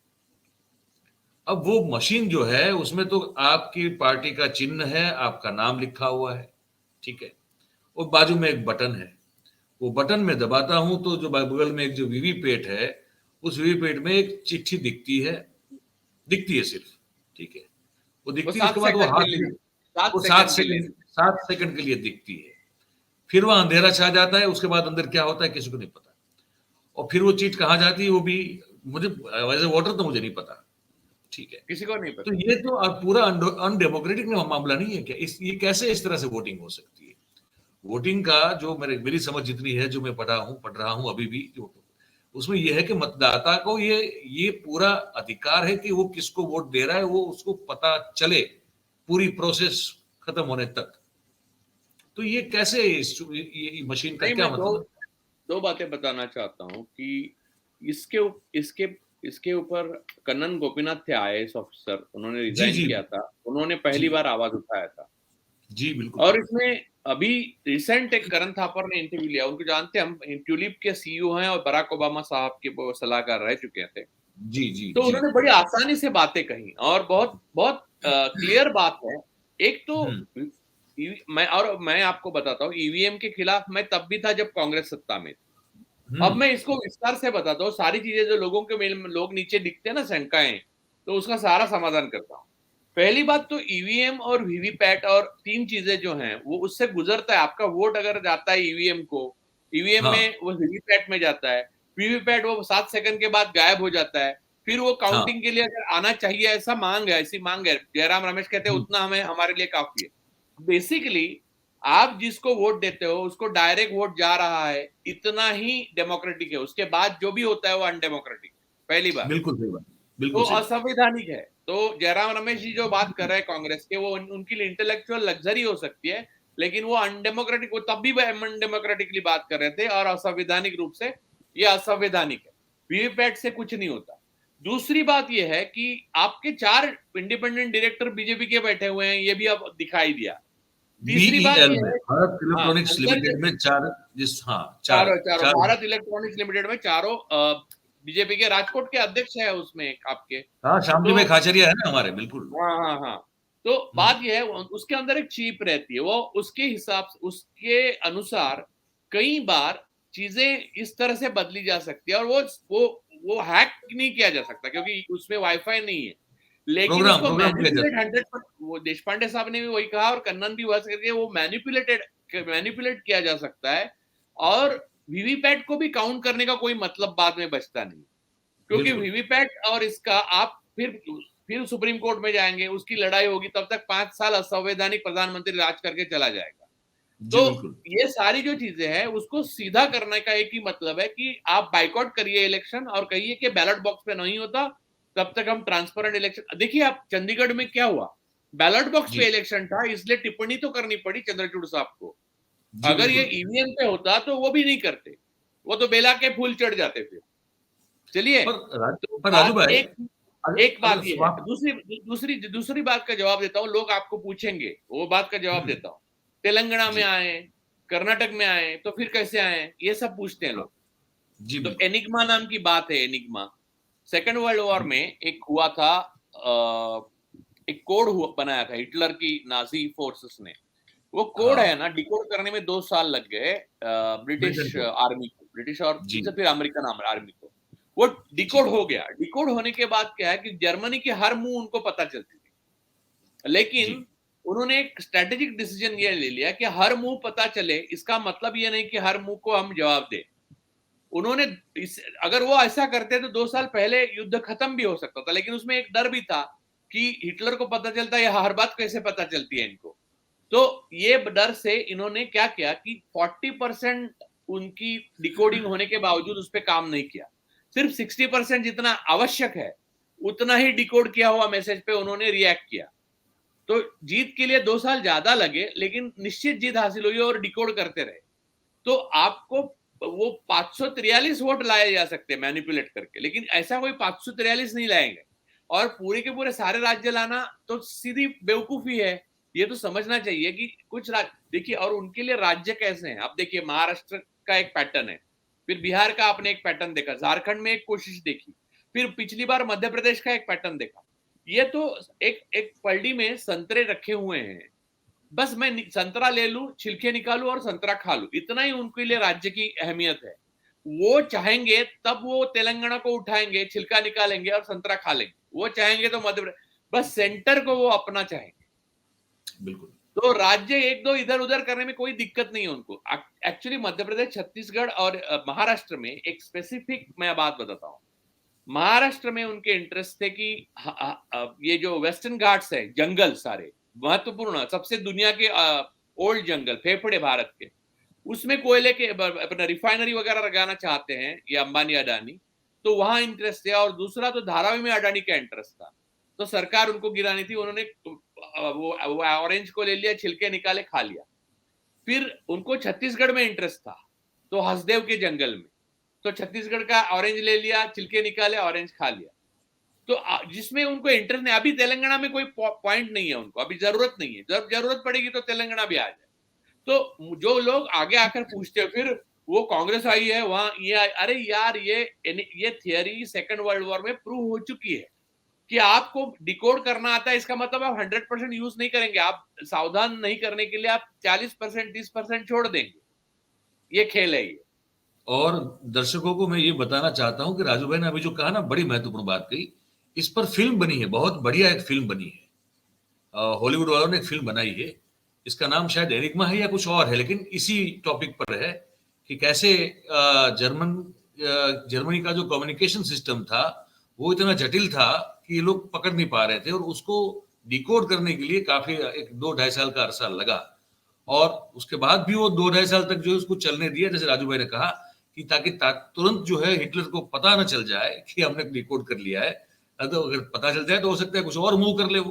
अब वो मशीन जो है उसमें तो आपकी पार्टी का चिन्ह है, आपका नाम लिखा हुआ है, ठीक है, और बाजू में एक बटन है। वो बटन में दबाता हूं तो जो बगल में एक जो वीवीपैट है, उस वीवीपैट में एक चिट्ठी दिखती है सिर्फ, ठीक है। वो वो दिखती है, उसके सात बाद वो सेकंड के हाथ लिए में, सात वो सात सेकंड के लिए सेकंड 7 सेकंड के लिए दिखती है। फिर वह अंधेरा छा जाता है, उसके बाद अंदर क्या होता है किसी को नहीं पता। और फिर वो चीज कहाँ जाती है वो भी मुझे, एज ए वोटर तो मुझे नहीं पता, ठीक है। किसी को नहीं तो पता। ये तो पूरा अनडेमोक्रेटिक मामला नहीं है क्या? ये कैसे इस तरह से वोटिंग हो सकती है? वोटिंग का जो मेरी समझ जितनी है, जो मैं पढ़ रहा हूं अभी भी, जो उसमें यह है कि मतदाता को ये पूरा अधिकार है कि वो किसको वोट दे रहा है, वो उसको पता चले पूरी प्रोसेस खत्म होने तक। तो ये कैसे ये मशीन का नहीं, क्या मैं दो मतलब? दो बातें बताना चाहता हूँ कि इसके इसके इसके ऊपर कन्नन गोपीनाथ थे, आईएएस ऑफिसर, उन्होंने जी रिजाइन जी किया था, उन्होंने जी पहली बार आवाज उठाया था। जी बिल्कुल। और इसमें अभी रिसेंट एक करण थापर ने इंटरव्यू लिया, उनको जानते हैं हम, ट्यूलिप के सीईओ हैं और बराक ओबामा साहब के वो सलाहकार रह चुके थे। जी जी तो जी। उन्होंने बड़ी आसानी से बातें कही और बहुत बहुत क्लियर बात है। एक तो मैं आपको बताता हूँ, ईवीएम के खिलाफ मैं तब भी था जब कांग्रेस सत्ता में थी। अब हम्म। मैं इसको विस्तार से बताता हूँ, सारी चीजें जो लोगों के लोग नीचे दिखते हैं ना शंकाएं, तो उसका सारा समाधान करता हूँ। पहली बात तो ईवीएम और वीवीपैट और 3 चीजें जो हैं वो उससे गुजरता है। आपका वोट अगर जाता है ईवीएम को, ईवीएम हाँ में वो वीवीपैट में जाता है, वीवीपैट वो 7 सेकंड के बाद गायब हो जाता है। फिर वो हाँ। काउंटिंग के लिए अगर आना चाहिए, ऐसी मांग है, जयराम रमेश कहते हैं हम्म, उतना हमें हमारे लिए काफी है। बेसिकली आप जिसको वोट देते हो उसको डायरेक्ट वोट जा रहा है, इतना ही डेमोक्रेटिक है। उसके बाद जो भी होता है वो अनडेमोक्रेटिक, पहली बात। बिल्कुल सही बात, तो बिल्कुल सही बात। असंवैधानिक है। तो जयराम रमेश जी जो बात कर रहे हैं कांग्रेस के, वो उनकी लिए इंटेलेक्चुअल लग्जरी हो सकती है, लेकिन वो अनडेमोक्रेटिक, वो तब भी अनडेमोक्रेटिकली बात कर रहे थे और असंवैधानिक रूप से। ये असंवैधानिक है, वीवीपैट से कुछ नहीं होता। दूसरी बात यह है कि आपके 4 इंडिपेंडेंट डायरेक्टर बीजेपी के बैठे हुए हैं, ये भी अब दिखाई दिया। तीसरी बात बीईएल यह में, है, भारत हाँ, इलेक्ट्रॉनिक्स अंदर लिमिटेड में चार, जिस, हाँ, चार चारों चारों चार। भारत इलेक्ट्रॉनिक्स लिमिटेड में चारों बीजेपी के राजकोट के अध्यक्ष है उसमें एक आपके। हाँ, श्यामजी तो भाई खाचरिया है ना हमारे, बिल्कुल। हाँ हाँ हाँ, तो हम्म। बात यह है उसके अंदर एक चीप रहती है, वो उसके हिसाब से उसके अनुसार कई बार चीजें इस तरह से बदली जा सकती है, और वो हैक नहीं किया जा सकता क्योंकि उसमें वाईफाई नहीं है, लेकिन प्रोग्राम उसको प्रोग्राम किया मैनिपुलेट जाता 100%, वो देशपांडे साहब ने भी वही कहा और कन्नन भी वह करके, वो मैनिपुलेट किया जा सकता है, और वीवीपैट को भी काउंट करने का कोई मतलब बाद में बचता नहीं, है, क्योंकि बिल्कुल। वीवीपैट और इसका आप फिर सुप्रीम कोर्ट में जाएंगे, उसकी लड़ाई होगी, तब तक 5 साल असंवैधानिक प्रधानमंत्री राज करके चला जाएगा। जी, तो बिल्कुल। ये सारी जो चीजें हैं उसको सीधा करने का एक ही मतलब है कि आप बाइकआउट करिए इलेक्शन और कहिए कि बैलेट बॉक्स पे नहीं होता तब तक हम ट्रांसपेरेंट इलेक्शन। देखिए आप चंडीगढ़ में क्या हुआ, बैलेट बॉक्स पे जी, इलेक्शन था, इसलिए टिप्पणी तो करनी पड़ी चंद्रचूड़ साहब को। जी, अगर ये बिल्कुल। ईवीएम पे होता तो वो भी नहीं करते, वो तो बेला के फूल चढ़ जाते फिर। चलिए, तो पर राजू बात भाई, एक अगर एक अगर बात ये है, स्वाप। दूसरी दूसरी दूसरी बात का जवाब देता हूं, लोग आपको पूछेंगे, वो बात का जवाब देता हूं। तेलंगाना में जी, आए, कर्नाटक में आए, तो फिर कैसे आए, ये सब पूछते हैं हाँ, लोग। जी, तो बिल्कुल। एनिग्मा नाम की बात है, एनिग्मा सेकेंड वर्ल्ड वॉर में एक हुआ था, एक कोड हुआ बनाया था हिटलर की नाजी फोर्सेस ने। वो कोड है हाँ, ना, डिकोड करने में 2 साल लग गए ब्रिटेन ब्रिटिश को। आर्मी को, ब्रिटिश और जी, फिर अमेरिकन आर्मी को। वो जी, डिकोड हो गया, डिकोड होने के बाद क्या है कि जर्मनी की हर मूव उनको पता चलती थी, जी, लेकिन उन्होंने एक स्ट्रेटेजिक डिसीजन ये ले लिया कि हर मूव पता चले, इसका मतलब ये नहीं कि हर मूव को हम जवाब दें। उन्होंने अगर वो ऐसा करते तो 2 साल पहले युद्ध खत्म भी हो सकता था, लेकिन उसमें एक डर भी था कि हिटलर को पता चलता है हर बात कैसे पता चलती है इनको। तो ये डर से इन्होंने क्या किया कि 40% उनकी डिकोडिंग होने के बावजूद उस पर काम नहीं किया, सिर्फ 60% जितना आवश्यक है उतना ही डिकोड किया हुआ मैसेज पे उन्होंने रिएक्ट किया। तो जीत के लिए 2 साल ज्यादा लगे, लेकिन निश्चित जीत हासिल हुई और डिकोड करते रहे। तो आपको वो 543 वोट लाए जा सकते हैं मैनिपुलेट करके, लेकिन ऐसा कोई 543 नहीं लाएंगे, और पूरे के पूरे सारे राज्य लाना तो सीधी बेवकूफी है। ये तो समझना चाहिए कि कुछ देखिए, और उनके लिए राज्य कैसे हैं, आप देखिए महाराष्ट्र का एक पैटर्न है, फिर बिहार का आपने एक पैटर्न देखा, झारखंड में एक कोशिश देखी, फिर पिछली बार मध्य प्रदेश का एक पैटर्न देखा। ये तो एक एक पलड़ी में संतरे रखे हुए हैं, बस मैं संतरा ले लूं, छिलके निकालूं और संतरा खा लूं, इतना ही उनके लिए राज्य की अहमियत है। वो चाहेंगे तब वो तेलंगाना को उठाएंगे, छिलका निकालेंगे और संतरा खा लेंगे, वो चाहेंगे तो मध्य प्रदेश, बस सेंटर को वो अपना चाहेंगे। बिल्कुल। तो राज्य एक दो इधर उधर करने में कोई दिक्कत नहीं है उनको। एक्चुअली मध्य प्रदेश, छत्तीसगढ़ और महाराष्ट्र में एक स्पेसिफिक मैं बात बताता हूँ। महाराष्ट्र में उनके इंटरेस्ट थे कि ये जो वेस्टर्न घाट्स है, जंगल सारे महत्वपूर्ण, सबसे दुनिया के ओल्ड जंगल, फेफड़े भारत के, उसमें कोयले के अपना रिफाइनरी वगैरह लगाना चाहते हैं ये अंबानी अडानी, तो वहां इंटरेस्ट है। और दूसरा तो धारावी में अडानी का इंटरेस्ट था, तो सरकार उनको गिरानी थी, उन्होंने वो ऑरेंज को ले लिया, छिलके निकाले, खा लिया। फिर उनको छत्तीसगढ़ में इंटरेस्ट था, तो हसदेव के जंगल में, तो छत्तीसगढ़ का ऑरेंज ले लिया, छिलके निकाले, ऑरेंज खा लिया। तो जिसमें उनको इंटरेस्ट नहीं, अभी तेलंगाना में कोई पॉइंट नहीं है उनको, अभी जरूरत नहीं है, जब जरूरत पड़ेगी तो तेलंगाना भी आ जाए। तो जो लोग आगे आकर पूछते हैं फिर वो कांग्रेस आई है वहां ये अरे यार, ये थियरी सेकंड वर्ल्ड वॉर में प्रूव हो चुकी है कि आपको डिकोड करना आता है, इसका मतलब आप 100% यूज नहीं करेंगे, आप सावधान नहीं करने के लिए आप 40% 30% छोड़ देंगे, ये खेल है ये। और दर्शकों को मैं ये बताना चाहता हूं कि राजू भाई ने अभी जो कहा ना, बड़ी महत्वपूर्ण बात कही। इस पर फिल्म बनी है, बहुत बढ़िया एक फिल्म बनी है। हॉलीवुड वालों ने एक फिल्म बनाई है। इसका नाम शायद एनिग्मा है या कुछ और है, लेकिन इसी टॉपिक पर है कि कैसे जर्मनी का जो कम्युनिकेशन सिस्टम था वो इतना जटिल था कि ये लोग पकड़ नहीं पा रहे थे, और उसको डिकोड करने के लिए काफी एक 2-2.5 साल का अरसा लगा। और उसके बाद भी वो 2-2.5 साल तक जो है उसको चलने दिया, जैसे राजू भाई ने कहा, कि ताकि तुरंत जो है हिटलर को पता ना चल जाए कि हमने डिकोड कर लिया है। तो अगर पता चल जाए तो हो सकता है कुछ और मूव कर ले वो,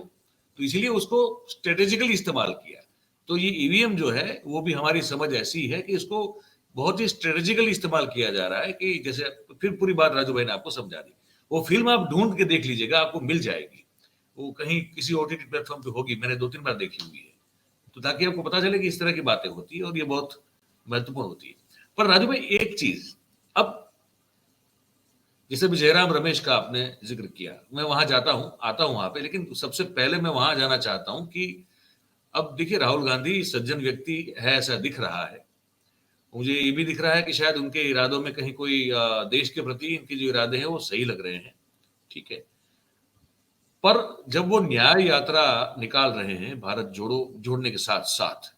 तो इसीलिए उसको स्ट्रेटेजिकली इस्तेमाल किया। तो ये ईवीएम जो है वो भी हमारी समझ ऐसी है कि इसको बहुत ही स्ट्रेटेजिकली इस्तेमाल किया जा रहा है, कि जैसे फिर पूरी बात राजू भाई ने आपको समझा दी। वो फिल्म आप ढूंढ के देख लीजिएगा, आपको मिल जाएगी। वो कहीं किसी ओटीटी प्लेटफॉर्म पे होगी, मैंने 2-3 बार देखी हुई है। तो ताकि आपको पता चले कि इस तरह की बातें होती है और ये बहुत महत्वपूर्ण होती है। पर राजू भाई एक चीज, अब जैसे भी जयराम रमेश का आपने जिक्र किया, मैं वहां जाता हूं, आता हूं वहां पे, लेकिन सबसे पहले मैं वहां जाना चाहता हूं कि अब देखिए राहुल गांधी सज्जन व्यक्ति है ऐसा दिख रहा है। मुझे ये भी दिख रहा है कि शायद उनके इरादों में कहीं कोई देश के प्रति इनके जो इरादे हैं वो सही लग रहे हैं, ठीक है। पर जब वो न्याय यात्रा निकाल रहे हैं भारत जोड़ो जोड़ने के साथ साथ,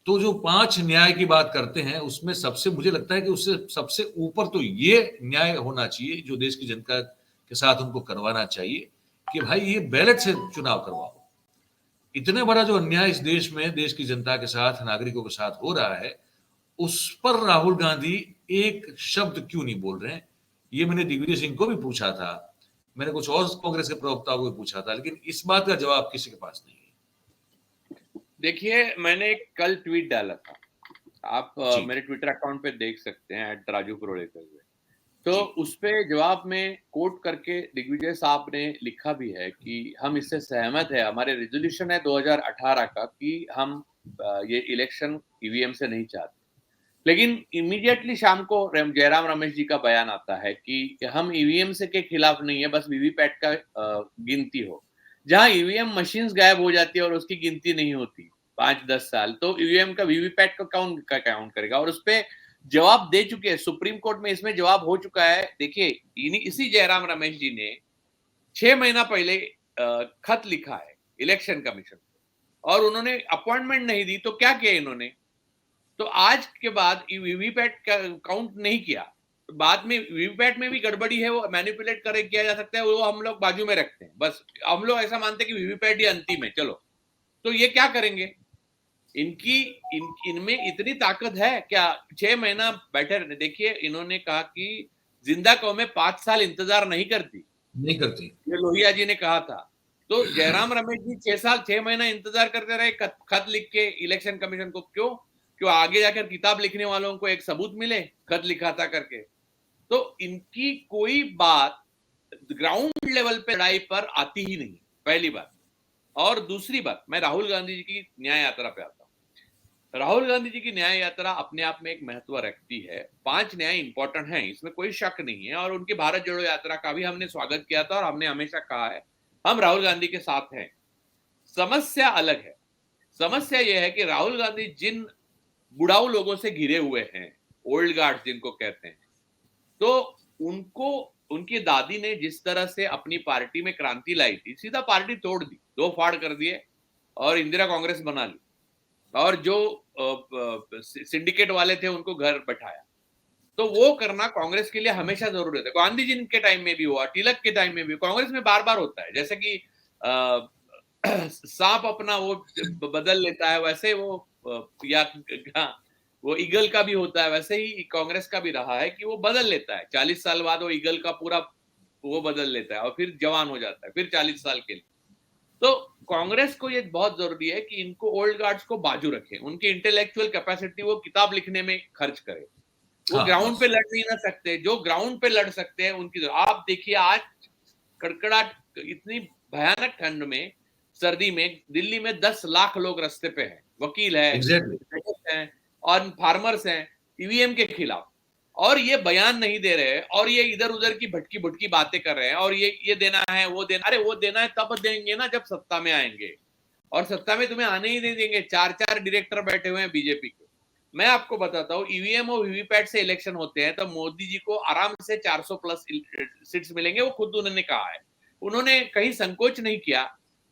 तो जो 5 न्याय की बात करते हैं उसमें सबसे मुझे लगता है कि उससे सबसे ऊपर तो ये न्याय होना चाहिए जो देश की जनता के साथ उनको करवाना चाहिए कि भाई ये बैलेट से चुनाव करवाओ। इतने बड़ा जो अन्याय इस देश में देश की जनता के साथ, नागरिकों के साथ हो रहा है, उस पर राहुल गांधी एक शब्द क्यों नहीं बोल रहे हैं? ये मैंने दिग्विजय सिंह को भी पूछा था, मैंने कुछ और कांग्रेस के प्रवक्ताओं को भी पूछा था, लेकिन इस बात का जवाब किसी के पास नहीं है। देखिए, मैंने कल ट्वीट डाला था, आप जी मेरे ट्विटर अकाउंट पे देख सकते हैं @राजू पुरोलेकर। तो जी उस पे जवाब में कोट करके दिग्विजय साहब ने लिखा भी है कि हम इससे सहमत है, हमारे रेजोल्यूशन है 2018 का कि हम ये इलेक्शन ईवीएम से नहीं चाहते। लेकिन इमीडिएटली शाम को जयराम रमेश जी का बयान आता है कि हम ईवीएम से के खिलाफ नहीं है, बस वीवीपैट का गिनती हो। जहां ईवीएम मशीन्स गायब हो जाती है और उसकी गिनती नहीं होती 5-10 साल, तो ईवीएम का वीवीपैट का काउंट करेगा। और उस पे जवाब दे चुके हैं सुप्रीम कोर्ट में, इसमें जवाब हो चुका है। देखिए, इसी जयराम रमेश जी ने 6 महीना पहले खत लिखा है इलेक्शन कमीशन को और उन्होंने अपॉइंटमेंट नहीं दी। तो क्या किया इन्होंने? तो आज के बाद वीवीपैट काउंट नहीं किया, बाद में वीवीपैट में भी गड़बड़ी है, वो मैनिपुलेट करे किया जा सकता है, वो हम लोग बाजू में रखते हैं। बस हम लोग ऐसा मानते हैं कि वीवीपैट ही अंतिम है, चलो। तो ये क्या करेंगे? इनमें इतनी ताकत है क्या? 6 महीना बैठे रहने। देखिए, इन्होंने कहा कि जिंदा कौमें 5 साल इंतजार नहीं करती, नहीं करती। ये लोहिया जी ने कहा था। तो जयराम रमेश जी 6 महीना इंतजार करते रहे खत लिख के इलेक्शन कमीशन को। क्यों आगे जाकर किताब लिखने वालों को एक सबूत मिले खत लिखा था करके। तो इनकी कोई बात ग्राउंड लेवल पे लड़ाई पर आती ही नहीं, पहली बात। और दूसरी बात, मैं राहुल गांधी जी की न्याय यात्रा पे आता हूं। राहुल गांधी जी की न्याय यात्रा अपने आप में एक महत्व रखती है। 5 न्याय इंपॉर्टेंट हैं, इसमें कोई शक नहीं है। और उनकी भारत जोड़ो यात्रा का भी हमने स्वागत किया था और हमने हमेशा कहा है हम राहुल गांधी के साथ हैं। समस्या अलग है। समस्या यह है कि राहुल गांधी जिन बुढ़ाऊ लोगों से घिरे हुए हैं, ओल्ड गार्ड जिनको कहते हैं, तो उनको उनकी दादी ने जिस तरह से अपनी पार्टी में क्रांति लाई थी, सीधा पार्टी तोड़ दी, 2 फाड़ कर दिए और इंदिरा कांग्रेस बना ली। और जो सिंडिकेट वाले थे उनको घर बैठाया। तो वो करना कांग्रेस के लिए हमेशा जरूरी है। गांधी जी के टाइम में भी हुआ, तिलक के टाइम में भी, कांग्रेस में बार बार होता है। जैसे कि सांप अपना वो बदल लेता है, वैसे वो या वो ईगल का भी होता है, वैसे ही कांग्रेस का भी रहा है कि वो बदल लेता है। 40 साल बाद वो ईगल का पूरा वो बदल लेता है और फिर जवान हो जाता है, फिर 40 साल के लिए। तो कांग्रेस को ये बहुत जरूरी है कि इनको ओल्ड गार्ड्स को बाजू रखे, उनकी इंटेलेक्चुअल कैपेसिटी वो किताब लिखने में खर्च करे। वो ग्राउंड पे लड़ नहीं ना सकते, जो ग्राउंड पे लड़ सकते हैं उनकी। आप देखिए, आज कड़कड़ाहट, इतनी भयानक ठंड में, सर्दी में, दिल्ली में 10 लाख लोग रास्ते पे हैं, वकील हैं और फार्मर्स हैं ईवीएम के खिलाफ, और ये बयान नहीं दे रहे हैं और ये इधर उधर की भटकी भटकी बातें कर रहे हैं। और ये देना है, वो देना, अरे वो देना है तब देंगे ना जब सत्ता में आएंगे, और सत्ता में तुम्हें आने ही नहीं देंगे। 4 डायरेक्टर बैठे हुए हैं बीजेपी के। मैं आपको बताता हूँ, ईवीएम और वीवीपैट से इलेक्शन होते हैं तो मोदी जी को आराम से 400 प्लस सीट्स मिलेंगे। वो खुद उन्होंने कहा है, उन्होंने कहीं संकोच नहीं किया,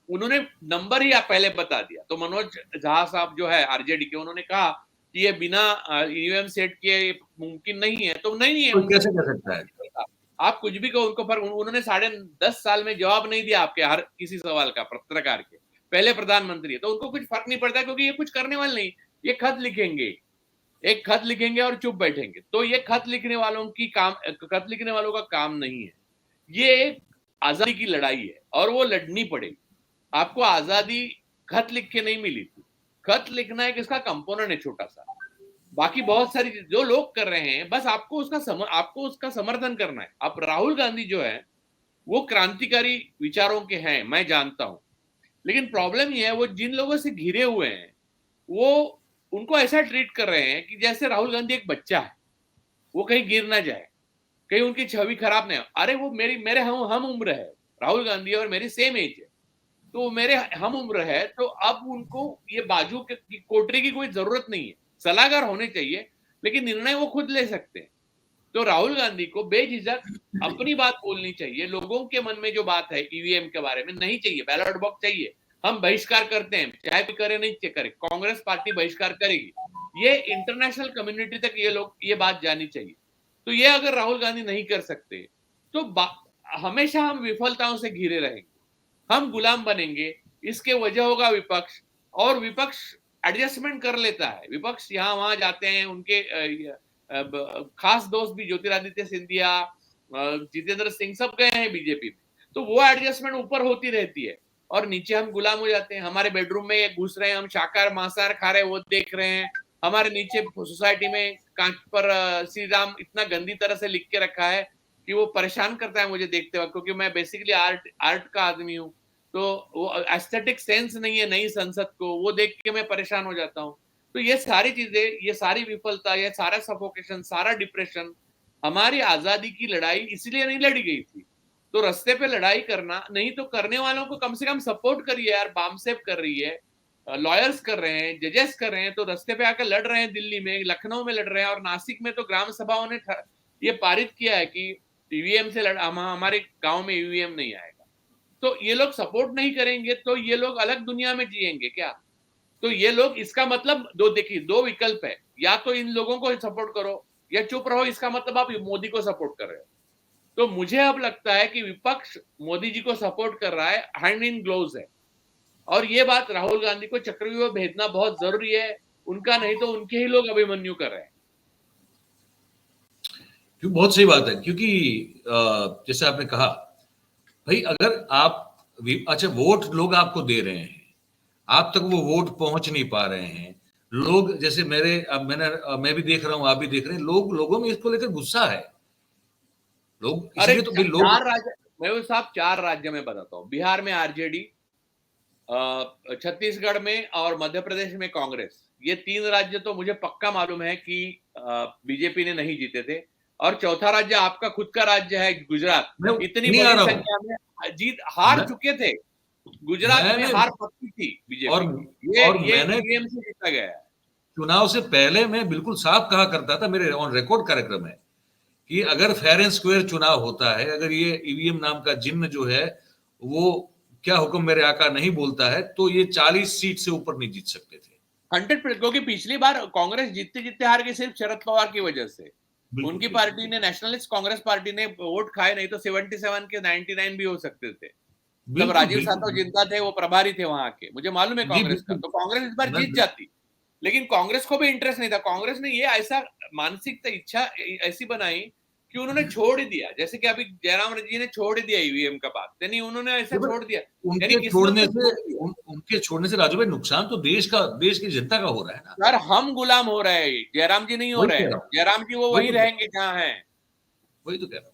उन्होंने नंबर ही पहले बता दिया। तो मनोज झा साहब जो है आरजेडी के, उन्होंने कहा कि ये बिना ईवीएम सेट किए मुमकिन नहीं है। तो नहीं है, कैसे कर सकता है? आप कुछ भी कहो उनको, पर उन्होंने 10.5 साल में जवाब नहीं दिया आपके हर किसी सवाल का, पत्रकार के। पहले प्रधानमंत्री है तो उनको कुछ फर्क नहीं पड़ता, क्योंकि ये कुछ करने वाले नहीं। ये खत लिखेंगे, एक खत लिखेंगे और चुप बैठेंगे। तो ये खत लिखने वालों का काम नहीं है। ये एक आजादी की लड़ाई है और वो लड़नी पड़ेगी। आपको आजादी खत लिख के नहीं मिली थी। खत लिखना एक इसका कंपोनेंट है छोटा सा। बाकी बहुत सारी जो लोग कर रहे हैं, बस आपको उसका समर्थन करना है। अब राहुल गांधी जो है वो क्रांतिकारी विचारों के हैं, मैं जानता हूं, लेकिन प्रॉब्लम ये है वो जिन लोगों से घिरे हुए हैं वो उनको ऐसा ट्रीट कर रहे हैं कि जैसे राहुल गांधी एक बच्चा है, वो कहीं गिर ना जाए, कहीं उनकी छवि खराब नहीं हो। अरे वो मेरे हम उम्र है, राहुल गांधी और मेरी सेम एज है, तो वो मेरे हम उम्र है, तो अब उनको ये बाजू की कोटरी की कोई जरूरत नहीं है। सलाहकार होने चाहिए, लेकिन निर्णय वो खुद ले सकते हैं। तो राहुल गांधी को बेझिझक अपनी बात बोलनी चाहिए। लोगों के मन में जो बात है ईवीएम के बारे में, नहीं चाहिए बैलेट बॉक्स चाहिए, हम बहिष्कार करते हैं, चाहे भी करे नहीं करे, कांग्रेस पार्टी बहिष्कार करेगी, ये इंटरनेशनल कम्युनिटी तक ये बात जानी चाहिए। तो ये अगर राहुल गांधी नहीं कर सकते तो हमेशा हम विफलताओं से घिरे रहेंगे, हम गुलाम बनेंगे। इसके वजह होगा विपक्ष, और विपक्ष एडजस्टमेंट कर लेता है। विपक्ष यहाँ वहां जाते हैं, उनके खास दोस्त भी ज्योतिरादित्य सिंधिया, जितेंद्र सिंह सब गए हैं बीजेपी में, तो वो एडजस्टमेंट ऊपर होती रहती है और नीचे हम गुलाम हो जाते हैं। हमारे बेडरूम में घुस रहे हैं, हम शाकाहार मांसाहार खा रहे हैं, वो देख रहे हैं। हमारे नीचे सोसाइटी में कांच पर श्री राम इतना गंदी तरह से लिख के रखा है कि वो परेशान करता है मुझे देखते वक्त, क्योंकि मैं बेसिकली आर्ट का आदमी हूँ, तो वो एस्थेटिक सेंस नहीं है नई संसद को, वो देख के मैं परेशान हो जाता हूँ। तो ये सारी चीजें, ये सारी विफलता, ये सारा सफोकेशन, सारा डिप्रेशन, हमारी आजादी की लड़ाई इसलिए नहीं लड़ी गई थी। तो रास्ते पे लड़ाई करना, नहीं तो करने वालों को कम से कम सपोर्ट करिए यार। बामसेफ कर रही है, लॉयर्स कर रहे हैं, जजेस कर रहे हैं, तो रास्ते पे आकर लड़ रहे हैं। दिल्ली में, लखनऊ में लड़ रहे हैं, और नासिक में तो ग्राम सभाओं ने ये पारित किया है कि ईवीएम से हमारे गांव में ईवीएम नहीं आएगा। तो ये लोग सपोर्ट नहीं करेंगे तो ये लोग अलग दुनिया में जिएंगे क्या? तो ये लोग, इसका मतलब देखिए, दो विकल्प है, या तो इन लोगों को सपोर्ट करो या चुप रहो। इसका मतलब आप मोदी को सपोर्ट कर रहे हो। तो मुझे अब लगता है कि विपक्ष मोदी जी को सपोर्ट कर रहा है, हैंड इन ग्लोव्स है। और ये बात राहुल गांधी को चक्रव्यूह भेजना बहुत जरूरी है, उनका नहीं तो उनके ही लोग अभिमन्यु कर रहे हैं। क्यों, बहुत सही बात है। क्योंकि जैसे आपने कहा भाई, अगर आप अच्छा वोट लोग आपको दे रहे हैं, आप तक वो वोट पहुंच नहीं पा रहे हैं। लोग जैसे मैं भी देख रहा हूं, आप भी देख रहे हैं, लोगों में इसको लेकर गुस्सा है। लोग अरे इसलिए तो भाई लोग, 4 राज्य, मैं साहब 4 राज्य में बताता हूँ। बिहार में आरजेडी, छत्तीसगढ़ में और मध्य प्रदेश में कांग्रेस, ये 3 राज्य तो मुझे पक्का मालूम है कि बीजेपी ने नहीं जीते थे। और चौथा राज्य आपका खुद का राज्य है गुजरात, इतनी बड़ी संख्या में हार चुके थे। गुजरात में हार पक्की थी बीजेपी की, ये ईवीएम से जीता गया है। चुनाव से पहले मैं बिल्कुल साफ कहा करता था, मेरे ऑन रिकॉर्ड कार्यक्रम है, कि अगर फेयर एंड स्क्वायर चुनाव होता है, अगर ये ईवीएम नाम का जिन्न जो है वो क्या हुक्म मेरे आका नहीं बोलता है, तो ये 40 सीट से ऊपर नहीं जीत सकते थे। 100%, क्योंकि पिछली बार कांग्रेस जीतते जीतते हार गई सिर्फ शरद पवार की वजह से। उनकी पार्टी ने, नेशनलिस्ट कांग्रेस पार्टी ने वोट खाए, नहीं तो 77 के 99 भी हो सकते थे। जब राजीव सातव जिंदा थे, वो प्रभारी थे वहां के, मुझे मालूम है कांग्रेस का। तो कांग्रेस इस बार जीत जाती, लेकिन कांग्रेस को भी इंटरेस्ट नहीं था। कांग्रेस ने ये ऐसा मानसिक इच्छा ऐसी बनाई कि उन्होंने छोड़ ही दिया, जैसे कि अभी जयराम जी ने छोड़ दिया ईवीएम का बात, यानी उन्होंने ऐसा छोड़ दिया। उनके छोड़ने से राजू भाई नुकसान तो देश की जनता का हो रहा है ना सर। हम गुलाम हो रहे हैं, जयराम जी नहीं हो रहे हैं। जयराम जी वो वही रहेंगे जहां हैं। वही तो कह रहा हूं।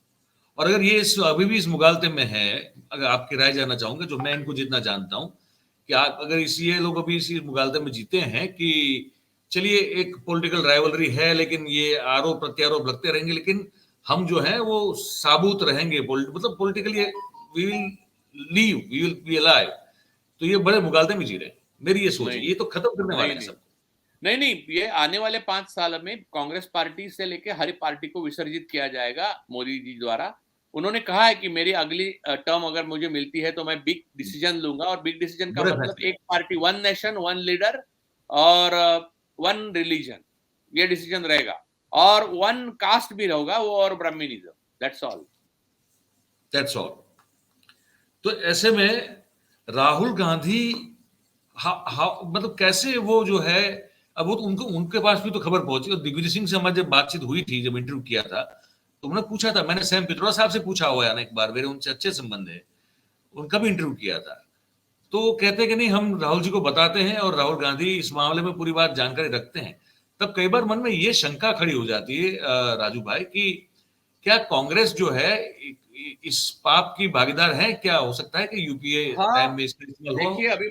और अगर ये अभी भी इस मुगालते में है, अगर आपकी राय जानना चाहूंगा, जो मैं इनको जितना जानता हूं, कि आप अगर ये लोग अभी इसी मुगालते में जीते हैं कि चलिए एक पॉलिटिकल राइवलरी है, लेकिन ये आरोप प्रत्यारोप लगते रहेंगे, लेकिन हम जो है वो साबुत रहेंगे, मतलब politically we will live, we will be alive. तो ये बड़े मुगालते में जी रहे हैं, मेरी ये सोच है। ये तो खत्म करने वाले हैं सब। नहीं, ये आने वाले 5 साल में कांग्रेस पार्टी से लेके हर पार्टी को विसर्जित किया जाएगा मोदी जी द्वारा। उन्होंने कहा है कि मेरी अगली टर्म अगर मुझे मिलती है तो मैं बिग डिसीजन लूंगा, और बिग डिसीजन का मतलब एक पार्टी, 1 नेशन 1 लीडर और 1 रिलीजन, ये डिसीजन रहेगा। और 1 कास्ट भी रहेगा वो, और ब्राह्मणिज्म। That's all. तो ऐसे में राहुल गांधी मतलब कैसे वो जो है, अब वो तो उनके पास भी तो खबर पहुंची। और दिग्विजय सिंह से हमारी जब बातचीत हुई थी, जब इंटरव्यू किया था, तो उन्होंने पूछा था, मैंने सैम पित्रोदा साहब से पूछा हुआ है एक बार, मेरे उनसे अच्छे संबंध है, उनका भी इंटरव्यू किया था। तो कहते कि नहीं, हम राहुल जी को बताते हैं और राहुल गांधी इस मामले में पूरी बात जानकारी रखते हैं। तब कई बार मन में ये शंका खड़ी हो जाती है राजू भाई कि क्या कांग्रेस जो है इस पाप की भागीदार है? क्या हो सकता है कि यूपीए टाइम हाँ, में इसका इस्तेमाल हुआ देखिए हो? अभी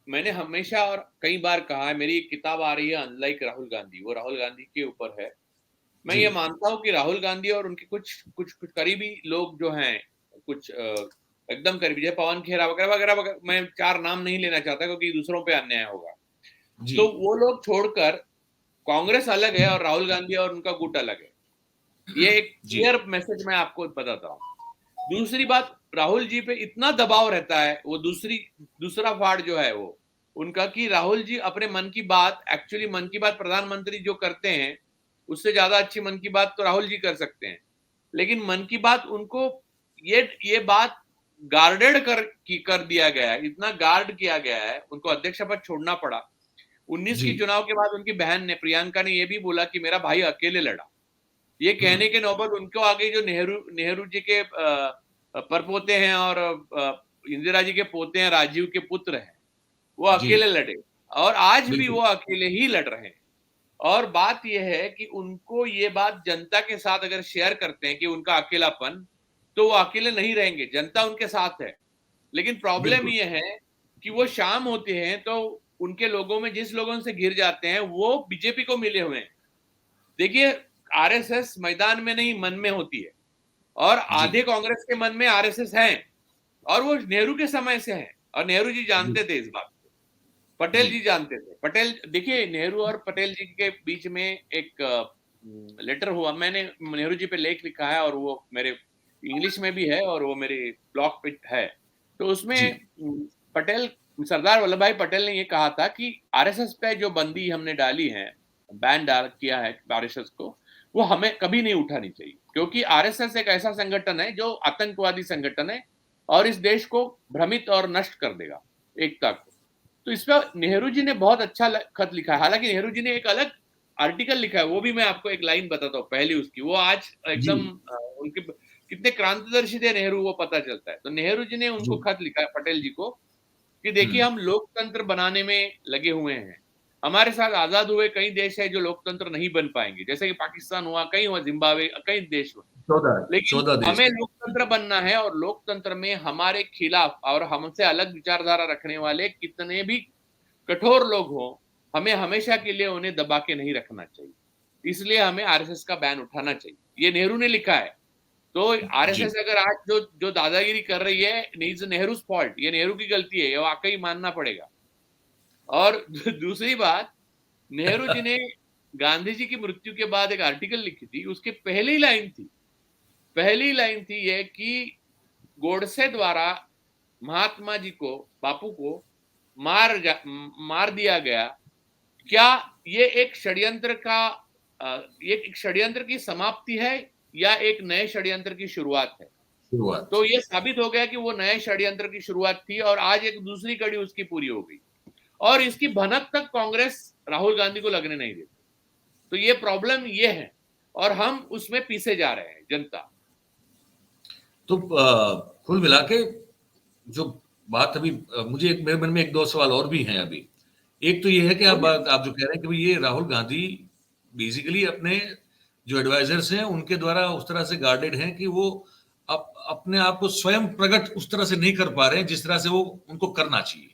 मैंने हमेशा और कई बार कहा है, मेरी एक किताब आ रही है अनलाइक राहुल गांधी, वो राहुल गांधी के ऊपर है। मैं जी ये मानता हूँ कि राहुल गांधी और उनके कुछ कुछ कुछ करीबी लोग जो हैं, कुछ एकदम करीबी, जैसे पवन खेरा वगैरह वगैरह वगैरह, मैं 4 नाम नहीं लेना चाहता क्योंकि दूसरों पे अन्याय होगा। जी तो वो लोग छोड़कर कांग्रेस अलग है और राहुल गांधी और उनका गुट अलग है। ये एक जी क्लियर मैसेज मैं आपको बताता हूँ। दूसरी बात, राहुल जी पे इतना दबाव रहता है, वो दूसरा फाड़ जो है वो उनका, कि राहुल जी अपने मन की बात, एक्चुअली मन की बात प्रधानमंत्री जो करते हैं उससे ज्यादा अच्छी मन की बात तो राहुल जी कर सकते हैं, लेकिन मन की बात उनको ये बात गार्डेड कर दिया गया है, इतना गार्ड किया गया है, उनको अध्यक्ष पद छोड़ना पड़ा। 19 जी की चुनाव के बाद उनकी बहन ने, प्रियंका ने, ये भी बोला कि मेरा भाई अकेले लड़ा। ये कहने के नौबत उनको आ गई, जो नेहरू जी के परपोते हैं और इंदिरा जी के पोते हैं, राजीव के पुत्र हैं, वो जी अकेले लड़े और आज भी बिल्कुल वो अकेले ही लड़ रहे हैं। और बात यह है कि उनको ये बात जनता के साथ अगर शेयर करते हैं कि उनका अकेलापन, तो वो अकेले नहीं रहेंगे, जनता उनके साथ है। लेकिन प्रॉब्लम बिल्कुल ये है कि वो शाम होते हैं तो उनके लोगों में जिस लोगों से घिर जाते हैं वो बीजेपी को मिले हुए हैं। देखिए, आरएसएस मैदान में नहीं, मन में होती है, और जी आधे कांग्रेस के मन में आरएसएस है, और वो नेहरू के समय से है, और नेहरू जी जानते थे इस बात को, पटेल जी जी जानते थे। पटेल, देखिए नेहरू और पटेल जी के बीच में एक लेटर हुआ, मैंने नेहरू जी पे लेख लिखा है और वो मेरे इंग्लिश में भी है और वो मेरे ब्लॉग पे है। तो उसमें जी पटेल, सरदार वल्लभ भाई पटेल ने ये कहा था कि आरएसएस पे जो बंदी हमने डाली है, बैन डाल किया है आरएसएस को, वो हमें कभी नहीं उठानी चाहिए, क्योंकि आरएसएस एक ऐसा संगठन है जो आतंकवादी संगठन है और इस देश को भ्रमित और नष्ट कर देगा, एकता को। तो इस पर नेहरू जी ने बहुत अच्छा खत लिखा है। हालांकि नेहरू जी ने एक अलग आर्टिकल लिखा है, वो भी मैं आपको एक लाइन बताता हूँ पहली उसकी, वो आज जी एकदम उनके कितने क्रांतिदर्शी थे नेहरू, वो पता चलता है। तो नेहरू जी ने उनको जी खत लिखा है पटेल जी को कि देखिए, हम लोकतंत्र बनाने में लगे हुए हैं, हमारे साथ आजाद हुए कई देश है जो लोकतंत्र नहीं बन पाएंगे, जैसे कि पाकिस्तान हुआ, कहीं हुआ, जिम्बाब्वे, कई देश हुए, चौदह लेकिन 14 देश हमें हैं। लोकतंत्र बनना है और लोकतंत्र में हमारे खिलाफ और हमसे अलग विचारधारा रखने वाले कितने भी कठोर लोग हों, हमें हमेशा के लिए उन्हें दबा के नहीं रखना चाहिए, इसलिए हमें आरएसएस का बैन उठाना चाहिए। ये नेहरू ने लिखा है। तो जी आरएसएस अगर आज जो जो दादागिरी कर रही है, इज नेहरू फॉल्ट, ये नेहरू की गलती है, ये वाकई मानना पड़ेगा। और दूसरी बात, नेहरू जी ने गांधी जी की मृत्यु के बाद एक आर्टिकल लिखी थी, उसके पहली लाइन थी ये कि गोडसे द्वारा महात्मा जी को, बापू को मार दिया गया। क्या ये एक षड्यंत्र का ये एक षड्यंत्र की समाप्ति है या एक नए षड्यंत्र की शुरुआत है? शुरुआत तो ये साबित हो गया कि वो नए षड्यंत्र की शुरुआत थी और आज एक दूसरी कड़ी उसकी पूरी हो गई, और इसकी भनक तक कांग्रेस राहुल गांधी को लगने नहीं देती। तो ये प्रॉब्लम ये है, और हम उसमें पीछे जा रहे हैं, जनता। तो कुल मिला के जो बात अभी मुझे मेरे मन में एक दो सवाल और भी हैं अभी। एक तो ये है कि बोलिए। आप जो कह रहे हैं कि भाई ये राहुल गांधी बेसिकली अपने जो एडवाइजर्स हैं उनके द्वारा उस तरह से गार्डेड हैं कि वो अपने आप को स्वयं प्रकट उस तरह से नहीं कर पा रहे हैं जिस तरह से वो उनको करना चाहिए।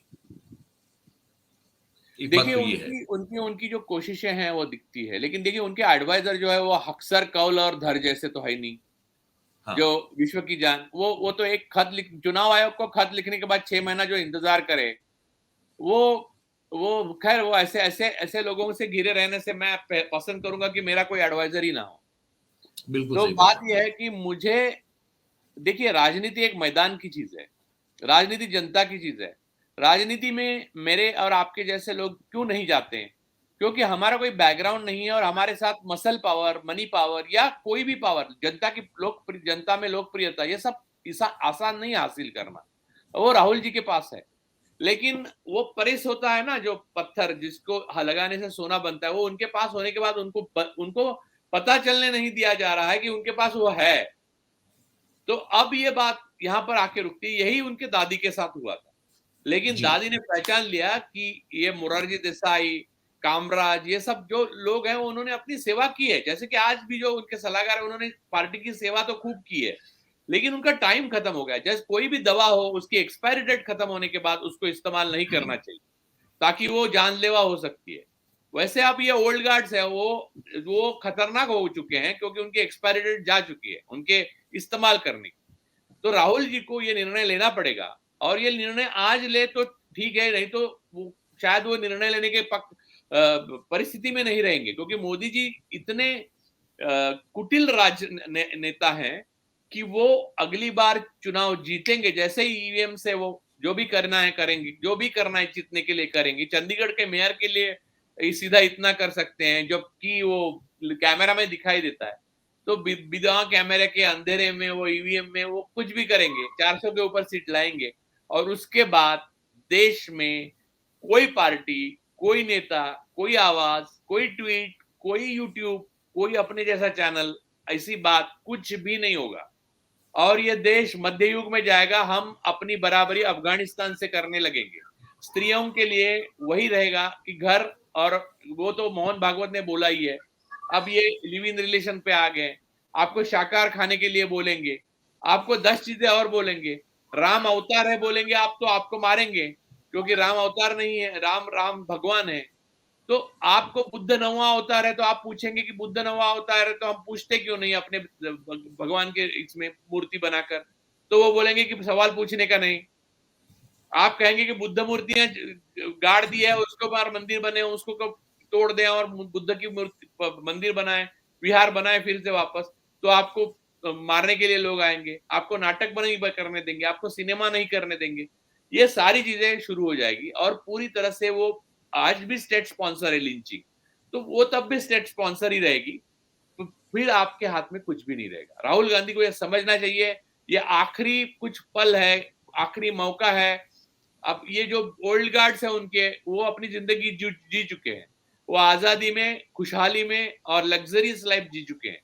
एक बात देखिए, तो ये है। उनकी उनकी उनकी जो कोशिशें हैं वो दिखती है, लेकिन देखिए उनके एडवाइजर जो है वो हक्सर, कौल और धर जैसे तो है नहीं, हाँ जो विश्व की जान, वो तो एक खत लिख, चुनाव आयोग को खत लिखने के बाद 6 महीना जो इंतजार करे, वो वो खैर, वो ऐसे ऐसे ऐसे लोगों से घिरे रहने से मैं पसंद करूंगा कि मेरा कोई एडवाइजर ही ना हो। बिल्कुल तो सही बात बात यह है कि मुझे, देखिए राजनीति एक मैदान की चीज है, राजनीति जनता की चीज है। राजनीति में मेरे और आपके जैसे लोग क्यों नहीं जाते हैं? क्योंकि हमारा कोई बैकग्राउंड नहीं है और हमारे साथ मसल पावर, मनी पावर या कोई भी पावर, जनता में लोकप्रियता, ये सब आसान नहीं हासिल करना, वो राहुल जी के पास है। लेकिन वो परिस होता है ना, जो पत्थर जिसको लगाने से सोना बनता है, वो उनके पास होने के बाद उनको पता चलने नहीं दिया जा रहा है कि उनके पास वो है। तो अब ये बात यहाँ पर आके रुकती है। यही उनके दादी के साथ हुआ था, लेकिन जी दादी ने पहचान लिया कि ये मोरारजी देसाई, कामराज, ये सब जो लोग हैं उन्होंने अपनी सेवा की है, जैसे कि आज भी जो उनके सलाहकार है उन्होंने पार्टी की सेवा तो खूब की है, लेकिन उनका टाइम खत्म हो गया। जैसे कोई भी दवा हो, उसकी एक्सपायरी डेट खत्म होने के बाद उसको इस्तेमाल नहीं करना चाहिए, ताकि वो जानलेवा हो सकती है। वैसे अब ये ओल्ड गार्ड्स है, वो खतरनाक हो चुके हैं, क्योंकि उनकी एक्सपायरी डेट जा चुकी है उनके इस्तेमाल करने की। तो राहुल जी को ये निर्णय लेना पड़ेगा, और ये निर्णय आज ले तो ठीक है, नहीं तो शायद वो निर्णय लेने के परिस्थिति में नहीं रहेंगे, क्योंकि मोदी जी इतने कुटिल नेता हैं कि वो अगली बार चुनाव जीतेंगे जैसे ही ईवीएम से वो जो भी करना है करेंगे, जो भी करना है जीतने के लिए करेंगे। चंडीगढ़ के मेयर के लिए सीधा इतना कर सकते हैं, जबकि वो कैमरा में दिखाई देता है, तो बिना कैमरे के अंधेरे में वो ईवीएम में वो कुछ भी करेंगे, 400 के ऊपर सीट लाएंगे, और उसके बाद देश में कोई पार्टी, कोई नेता, कोई आवाज, कोई ट्वीट, कोई यूट्यूब, कोई अपने जैसा चैनल, ऐसी बात कुछ भी नहीं होगा, और ये देश मध्य युग में जाएगा। हम अपनी बराबरी अफगानिस्तान से करने लगेंगे। स्त्रियों के लिए वही रहेगा कि घर, और वो तो मोहन भागवत ने बोला ही है। अब ये लिव इन रिलेशन पे आ गए, आपको शाकाहार खाने के लिए बोलेंगे, आपको 10 चीजें और बोलेंगे। राम अवतार है बोलेंगे आप, तो आपको मारेंगे, क्योंकि राम अवतार नहीं है, राम भगवान है। तो आपको बुद्ध नौवां अवतार है, तो आप पूछेंगे कि बुद्ध नौवां अवतार है, तो हम पूछते क्यों नहीं अपने भगवान के इसमें मूर्ति बनाकर? तो वो बोलेंगे कि सवाल पूछने का नहीं। आप कहेंगे कि बुद्ध मूर्तियां गाड़ दी है, उसको बार मंदिर बने, उसको कब तोड़ दें और बुद्ध की मूर्ति मंदिर बनाए, विहार बनाए फिर से वापस, तो आपको मारने के लिए लोग आएंगे, आपको नाटक नहीं करने देंगे, आपको सिनेमा नहीं करने देंगे। ये सारी चीजें शुरू हो जाएगी, और पूरी तरह से वो आज भी स्टेट स्पॉन्सर है लिंचिंग, तो वो तब भी स्टेट स्पॉन्सर ही रहेगी। तो फिर आपके हाथ में कुछ भी नहीं रहेगा। राहुल गांधी को यह समझना चाहिए, ये आखिरी कुछ पल है, आखिरी मौका है। अब ये जो ओल्ड गार्ड्स है उनके, वो अपनी जिंदगी जी चुके हैं, वो आजादी में, खुशहाली में और लग्जरियस लाइफ जी चुके हैं।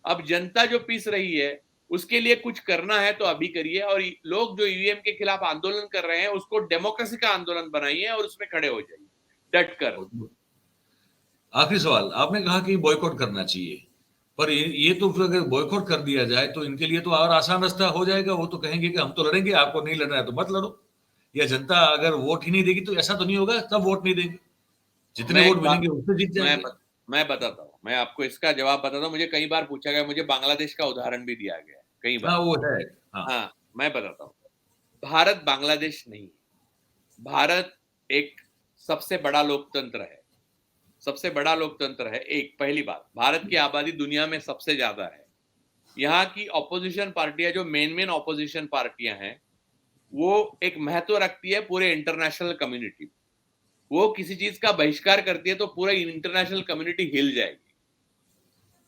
अब जनता जो पीस रही है, उसके लिए कुछ करना है तो अभी करिए, और लोग जो ईवीएम के खिलाफ आंदोलन कर रहे हैं उसको डेमोक्रेसी का आंदोलन बनाइए और उसमें खड़े हो जाइए डट कर। आखिरी सवाल, आपने कहा कि बॉयकॉट करना चाहिए, पर ये तो फिर अगर बॉयकॉट कर दिया जाए तो इनके लिए तो और आसान रास्ता हो जाएगा। वो तो कहेंगे कि हम तो लड़ेंगे, आपको नहीं लड़ना है तो मत लड़ो। या जनता अगर वोट ही नहीं देगी तो ऐसा तो नहीं होगा, तब वोट नहीं देंगे, जितने वोट मिलेंगे उससे जीत जाएंगे। मैं बताता हूँ, मैं आपको इसका जवाब बताता हूँ। मुझे कई बार पूछा गया, मुझे बांग्लादेश का उदाहरण भी दिया गया है कई बार। हाँ वो है। हाँ, मैं बताता हूँ। भारत बांग्लादेश नहीं, भारत एक सबसे बड़ा लोकतंत्र है, सबसे बड़ा लोकतंत्र है। एक पहली बात, भारत की आबादी दुनिया में सबसे ज्यादा है। यहाँ की ऑपोजिशन पार्टियां, जो मेन ऑपोजिशन पार्टियां हैं, वो एक महत्व रखती है पूरे इंटरनेशनल कम्युनिटी। वो किसी चीज का बहिष्कार करती है तो पूरा इंटरनेशनल कम्युनिटी हिल जाएगी।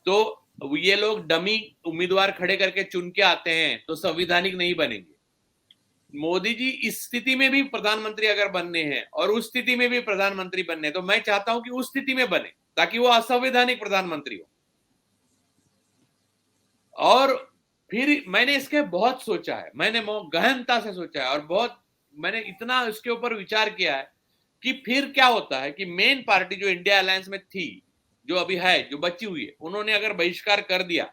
तो ये लोग डमी उम्मीदवार खड़े करके चुन के आते हैं तो संवैधानिक नहीं बनेंगे। मोदी जी इस स्थिति में भी प्रधानमंत्री अगर बनने हैं और उस स्थिति में भी प्रधानमंत्री बनने, तो मैं चाहता हूं कि उस स्थिति में बने, ताकि वो असंवैधानिक प्रधानमंत्री हो। और फिर मैंने इसके बहुत सोचा है, मैंने गहनता से सोचा है, और बहुत मैंने इतना इसके ऊपर विचार किया है कि फिर क्या होता है कि मेन पार्टी जो इंडिया अलायंस में थी, जो अभी है, जो बची हुई है, उन्होंने अगर बहिष्कार कर दिया,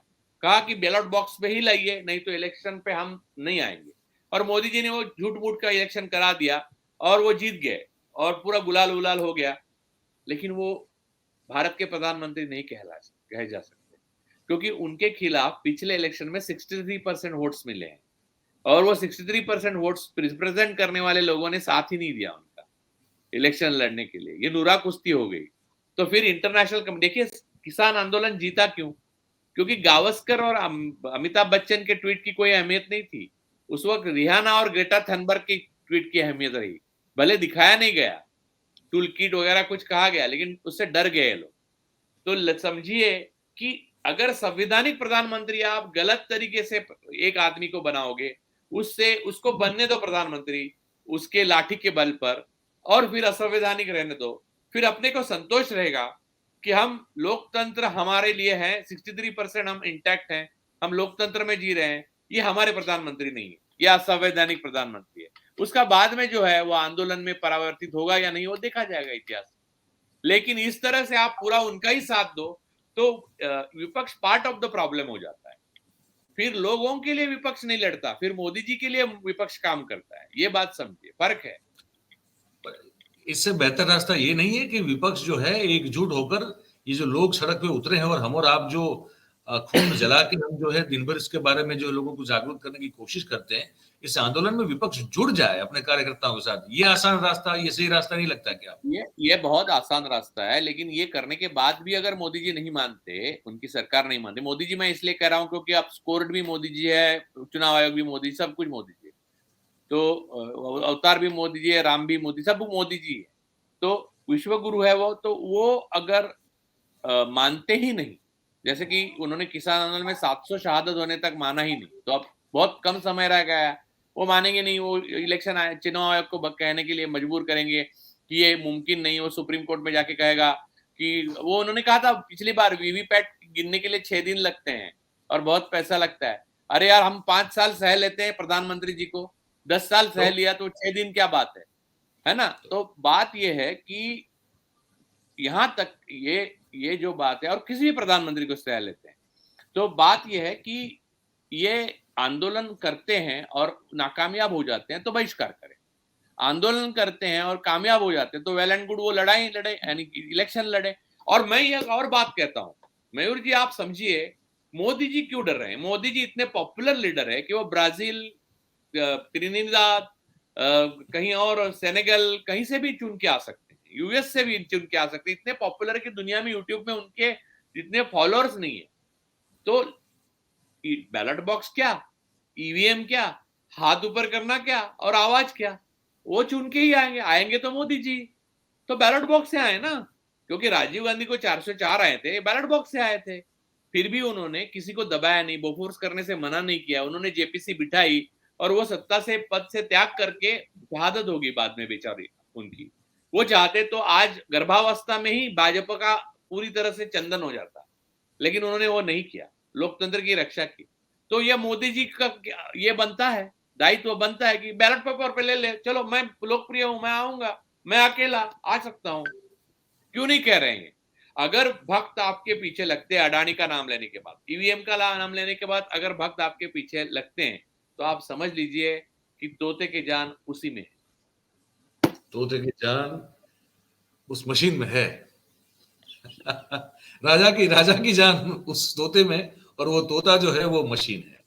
कहा कि बैलेट बॉक्स पे ही लाइए, नहीं तो इलेक्शन पे हम नहीं आएंगे, और मोदी जी ने वो झूठ मूठ का इलेक्शन करा दिया और वो जीत गए और पूरा गुलाल उलाल हो गया, लेकिन वो भारत के प्रधानमंत्री नहीं कहे जा सकते, क्योंकि उनके खिलाफ पिछले इलेक्शन में 63% वोट्स मिले हैं, और वो 63% वोट्स रिप्रेजेंट करने वाले लोगों ने साथ ही नहीं दिया उनका इलेक्शन लड़ने के लिए। ये नुरा कुश्ती हो गई। तो फिर इंटरनेशनल, देखिए किसान आंदोलन जीता क्यों? क्योंकि गावस्कर और अमिताभ बच्चन के ट्वीट की कोई अहमियत नहीं थी। उस वक्त रिहाना और ग्रेटा थनबर्ग की ट्वीट की अहमियत रही। भले दिखाया नहीं गया, टूल किट वगैरह कुछ कहा गया, लेकिन उससे डर गए लोग। तो समझिए कि अगर संवैधानिक प्रधानमंत्री आप गलत तरीके से एक आदमी को बनाओगे, उसको बनने दो प्रधानमंत्री उसके लाठी के बल पर, और फिर असंवैधानिक रहने दो, फिर अपने को संतोष रहेगा कि हम लोकतंत्र हमारे लिए है, 63% हम इंटैक्ट हैं, हम लोकतंत्र में जी रहे हैं, ये हमारे प्रधानमंत्री नहीं है, ये असंवैधानिक प्रधानमंत्री है। उसका बाद में जो है वो आंदोलन में परावर्तित होगा या नहीं, वो देखा जाएगा इतिहास। लेकिन इस तरह से आप पूरा उनका ही साथ दो तो विपक्ष पार्ट ऑफ द प्रॉब्लम हो जाता है। फिर लोगों के लिए विपक्ष नहीं लड़ता, फिर मोदी जी के लिए विपक्ष काम करता है। ये बात समझिए, फर्क है। इससे बेहतर रास्ता ये नहीं है कि विपक्ष जो है एकजुट होकर, ये जो लोग सड़क पे उतरे हैं और हम और आप जो खून जला के हम जो है दिन भर इसके बारे में जो लोगों को जागरूक करने की कोशिश करते हैं, इस आंदोलन में विपक्ष जुड़ जाए अपने कार्यकर्ताओं के साथ। ये आसान रास्ता, ये सही रास्ता नहीं लगता क्या? ये बहुत आसान रास्ता है, लेकिन ये करने के बाद भी अगर मोदी जी नहीं मानते, उनकी सरकार नहीं मानती, मोदी जी मैं इसलिए कह रहा हूं क्योंकि अब कोर्ट भी मोदी जी है, चुनाव आयोग भी मोदी, सब कुछ मोदी जी है, तो अवतार भी मोदी जी है, राम भी मोदी, सब मोदी जी है। तो विश्व गुरु है वो, तो वो अगर मानते ही नहीं, जैसे कि उन्होंने किसान आंदोलन में 700 शहादत होने तक माना ही नहीं, तो अब बहुत कम समय रह गया है, वो मानेंगे नहीं, वो इलेक्शन चुनाव आयोग को कहने के लिए मजबूर करेंगे कि ये मुमकिन नहीं। वो सुप्रीम कोर्ट में जाके कहेगा कि वो उन्होंने कहा था पिछली बार वीवीपैट गिनने के लिए 6 दिन लगते हैं और बहुत पैसा लगता है। अरे यार, हम 5 साल सह लेते हैं प्रधानमंत्री जी को, 10 साल सह लिया तो 6 दिन क्या बात है ना? तो बात ये है कि यहां तक ये जो बात है, और किसी भी प्रधानमंत्री को सह लेते हैं, तो बात ये है कि ये आंदोलन करते हैं और नाकामयाब हो जाते हैं तो बहिष्कार करें, आंदोलन करते हैं और कामयाब हो जाते हैं तो वेल एंड गुड, वो लड़ाई लड़े, यानी इलेक्शन लड़े। और मैं एक और बात कहता हूं, मयूर जी आप समझिए, मोदी जी क्यों डर रहे हैं? मोदी जी इतने पॉपुलर लीडर है कि वो ब्राजील, त्रिनिदाद, कहीं और सेनेगल, कहीं से भी चुन के आ सकते हैं, यूएस से भी चुन के आ सकते हैं, इतने पॉपुलर है कि दुनिया में यूट्यूब में उनके जितने फॉलोअर्स नहीं है। तो बैलेट बॉक्स क्या, ईवीएम क्या, हाथ ऊपर करना क्या और आवाज क्या, वो चुन के ही आएंगे। आएंगे तो मोदी जी, तो बैलेट बॉक्स से आए ना, क्योंकि राजीव गांधी को 404 आए थे, बैलेट बॉक्स से आए थे। फिर भी उन्होंने किसी को दबाया नहीं, बोफोर्स करने से मना नहीं किया, उन्होंने जेपीसी बिठाई और वो सत्ता से, पद से त्याग करके शहादत होगी बाद में बेचारी उनकी। वो चाहते तो आज गर्भावस्था में ही भाजपा का पूरी तरह से चंदन हो जाता, लेकिन उन्होंने वो नहीं किया, लोकतंत्र की रक्षा की। तो ये मोदी जी का ये बनता है, दायित्व बनता है कि बैलेट पेपर पे ले ले, चलो मैं लोकप्रिय हूं, मैं आऊंगा, मैं अकेला आ सकता हूं, क्यों नहीं कह रहे हैं? अगर भक्त आपके पीछे लगते हैं अडानी का नाम लेने के बाद, ईवीएम का नाम लेने के बाद अगर भक्त आपके पीछे लगते हैं, तो आप समझ लीजिए कि तोते की जान उसी में है। तोते की जान उस मशीन में है। राजा की जान उस तोते में, और वो तोता जो है वो मशीन है।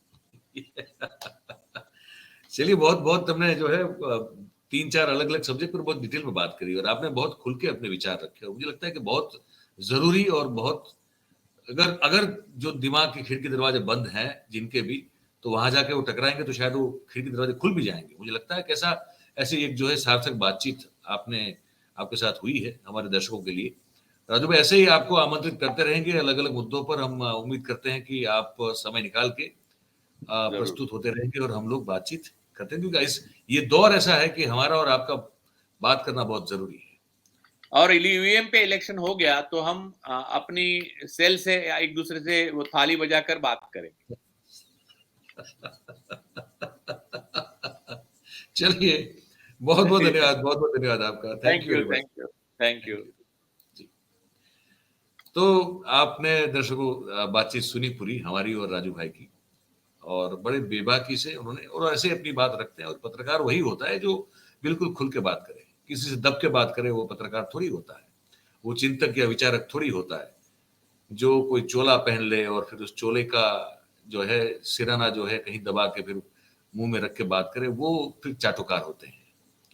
चलिए, बहुत बहुत तुमने जो है 3-4 अलग अलग सब्जेक्ट पर बहुत डिटेल में बात करी और आपने बहुत खुल के अपने विचार रखे। मुझे लगता है कि बहुत जरूरी और बहुत, अगर अगर जो दिमाग की खिड़की दरवाजे बंद हैं जिनके भी, तो वहां जाके वो टकराएंगे तो शायद वो खिड़की दरवाजे खुल भी जाएंगे। मुझे लगता है कि ऐसा ऐसी एक जो है सार्थक बातचीत आपके साथ हुई है हमारे दर्शकों के लिए। राजू भाई, ऐसे ही आपको आमंत्रित करते रहेंगे अलग अलग मुद्दों पर। हम उम्मीद करते हैं कि आप समय निकाल के प्रस्तुत होते रहेंगे और हम लोग बातचीत करते हैं, क्योंकि ये दौर ऐसा है कि हमारा और आपका बात करना बहुत जरूरी है। और ईवीएम पे इलेक्शन हो गया तो हम अपनी सेल से एक दूसरे से वो थाली बजाकर बात करेंगे। चलिए, बहुत बहुत धन्यवाद, बहुत बहुत धन्यवाद आपका। Thank you very much. Thank you. तो आपने दर्शकों बातचीत सुनी पूरी हमारी और राजू भाई की, और बड़े बेबाकी से उन्होंने, और ऐसे अपनी बात रखते हैं। और पत्रकार वही होता है जो बिल्कुल खुल के बात करे, किसी से दब के बात करे, वो पत्रकार थोड़ी होता है, वो चिंतक या विचारक थोड़ी होता है। जो कोई चोला पहन ले और फिर उस चोले का जो है सिराना जो है कहीं दबा के फिर मुंह में रख के बात करे, वो फिर चाटुकार होते हैं,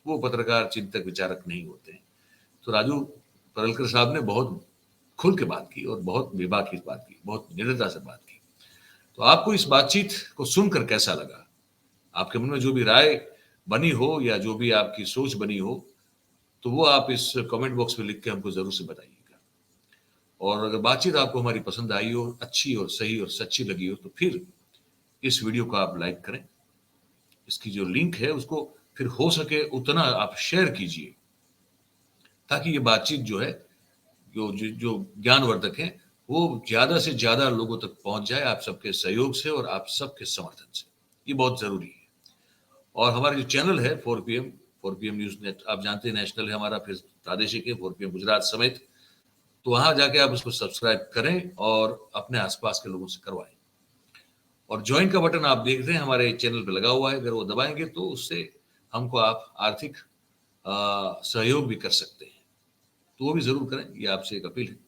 वो पत्रकार चिंतक विचारक नहीं होते हैं। तो राजू पडळकर साहब ने बहुत खुल के बात की और बहुत बेबाकी बात की, बहुत निर्दयता से बात की। तो आपको इस बातचीत को सुनकर कैसा लगा? आपके मन में जो भी राय बनी हो या जो भी आपकी सोच बनी हो, तो वो आप इस कमेंट बॉक्स में लिख के हमको जरूर से बताइएगा। और अगर बातचीत आपको हमारी पसंद आई हो, अच्छी और सही और सच्ची लगी हो, तो फिर इस वीडियो को आप लाइक करें। इसकी जो लिंक है उसको फिर हो सके उतना आप शेयर कीजिए, ताकि ये बातचीत जो है, जो ज्ञानवर्धक है, वो ज्यादा से ज्यादा लोगों तक पहुंच जाए, आप सबके सहयोग से और आप सबके समर्थन से। ये बहुत जरूरी है। और हमारा जो चैनल है 4PM न्यूज नेट, आप जानते हैं नेशनल है हमारा, फिर प्रादेशिक है 4PM गुजरात समेत तो वहां जाके आप उसको सब्सक्राइब करें और अपने आसपास के लोगों से करवाएं। और ज्वाइन का बटन आप देख रहे हैं हमारे चैनल पे लगा हुआ है, अगर वो दबाएंगे तो उससे हमको आप आर्थिक सहयोग भी कर सकते हैं, तो वो भी जरूर करें, ये आपसे एक अपील है।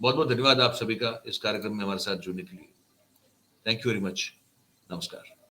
बहुत बहुत धन्यवाद आप सभी का इस कार्यक्रम में हमारे साथ जुड़ने के लिए। Thank you very much. नमस्कार।